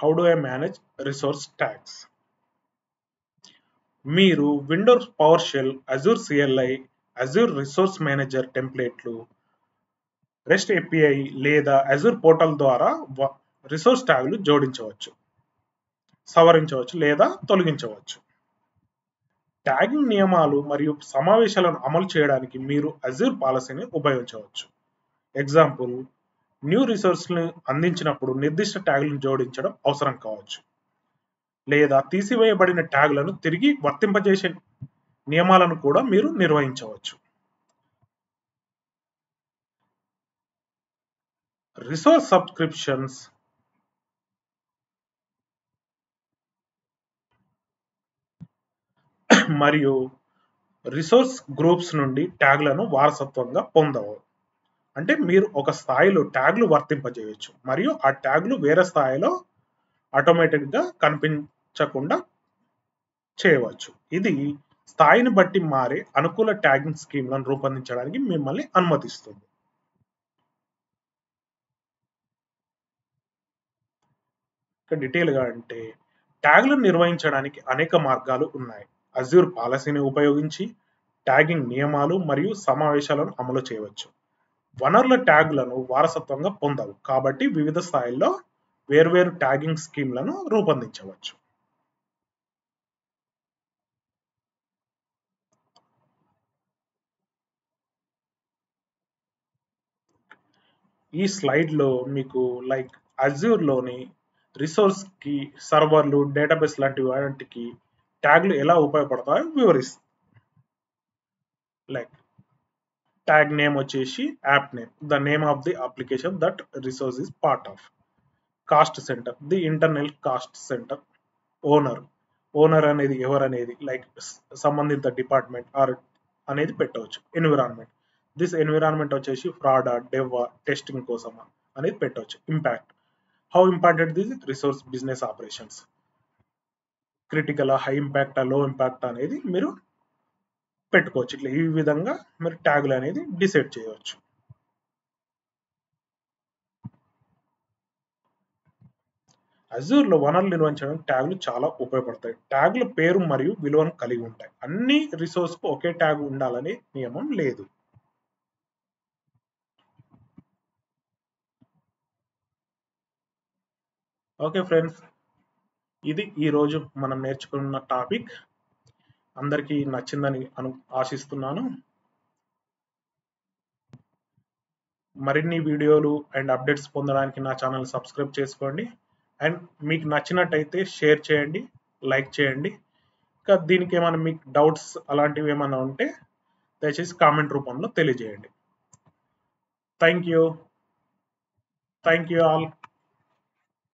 S1: how do I manage resource tags. మీరు Windows PowerShell, Azure CLI, Azure resource manager టెంప్లేట్లు, రెస్ట్ API లేదా అజూర్ పోర్టల్ ద్వారా రిసోర్స్ ట్యాగులు జోడించవచ్చు, సవరించవచ్చు లేదా తొలగించవచ్చు. ట్యాగింగ్ నియమాలు మరియు సమావేశాలను అమలు చేయడానికి మీరు అజూర్ పాలసీని ఉపయోగించవచ్చు. ఎగ్జాంపుల్, న్యూ రిసోర్స్ను అందించినప్పుడు నిర్దిష్ట ట్యాగులను జోడించడం అవసరం కావచ్చు, లేదా తీసివేయబడిన ట్యాగులను తిరిగి వర్తింపజేసే నియమాలను కూడా మీరు నిర్వహించవచ్చు. రిసోర్స్ సబ్స్క్రిప్షన్స్ మరియు రిసోర్స్ గ్రూప్స్ నుండి ట్యాగ్లను వారసత్వంగా పొందవచ్చు. అంటే మీరు ఒక స్థాయిలో ట్యాగ్లు వర్తింపజేయవచ్చు మరియు ఆ ట్యాగ్లు వేరే స్థాయిలో ఆటోమేటిక్గా కనిపించకుండా చేయవచ్చు. ఇది స్థాయిని బట్టి మారే అనుకూల ట్యాగింగ్ స్కీమ్లను రూపొందించడానికి మిమ్మల్ని అనుమతిస్తుంది. డీటెయిల్గా అంటే ట్యాగ్లను నిర్వహించడానికి అనేక మార్గాలు ఉన్నాయి. అజూర్ పాలసీని ఉపయోగించి ట్యాగింగ్ నియమాలు మరియు సమావేశాలను అమలు చేయవచ్చు. వనరుల ట్యాగ్లను వారసత్వంగా పొందవు కాబట్టి వివిధ స్థాయిల్లో వేర్వేరు ట్యాగింగ్ స్కీమ్లను రూపొందించవచ్చు. ఈ స్లైడ్లో మీకు అజూర్లోని రిసోర్స్కి, సర్వర్లు, డేటాబేస్ లాంటి వాటికి ట్యాగ్లు ఎలా ఉపయోగపడతాయో వివరిస్తుంది. ట్యాగ్ నేమ్ వచ్చేసి app name, the name of the application that resource is part of. Cost centre, the internal cost centre. Owner అనేది ఎవరనేది సంబంధిత డిపార్ట్మెంట్ ఆర్ అనేది పెట్టవచ్చు. ఎన్విరాన్మెంట్, దిస్ ఎన్విరాన్మెంట్ వచ్చేసి ఫ్రాడ్, డెవ్, టెస్టింగ్ కోసం అనేది పెట్టవచ్చు. Impact, how important this resource business operations. Critical, high impact, లో ఇంపాక్ట్ అనేది మీరు పెట్టుకోవచ్చు. ఇట్లా ఈ విధంగా మీరు ట్యాగులు అనేది డిసైడ్ చేయవచ్చు. అజూర్లో వనరులు నిర్వహించడానికి ట్యాగ్లు చాలా ఉపయోగపడతాయి. ట్యాగ్ల పేరు మరియు విలువను కలిగి ఉంటాయి. అన్ని రిసోర్స్కు ఒకే ట్యాగ్ ఉండాలని నియమం లేదు. ఓకే ఫ్రెండ్స్, ఇది ఈరోజు మనం నేర్చుకున్న టాపిక్. అందరికీ నచ్చిందని ఆశిస్తున్నాను. మరిన్ని వీడియోలు అండ్ అప్డేట్స్ పొందడానికి నా ఛానల్ సబ్స్క్రైబ్ చేసుకోండి. అండ్ మీకు నచ్చినట్టయితే షేర్ చేయండి, లైక్ చేయండి. ఇంకా దీనికి ఏమైనా మీకు డౌట్స్ అలాంటివి ఏమైనా ఉంటే దయచేసి కామెంట్ రూపంలో తెలియజేయండి. Thank you all.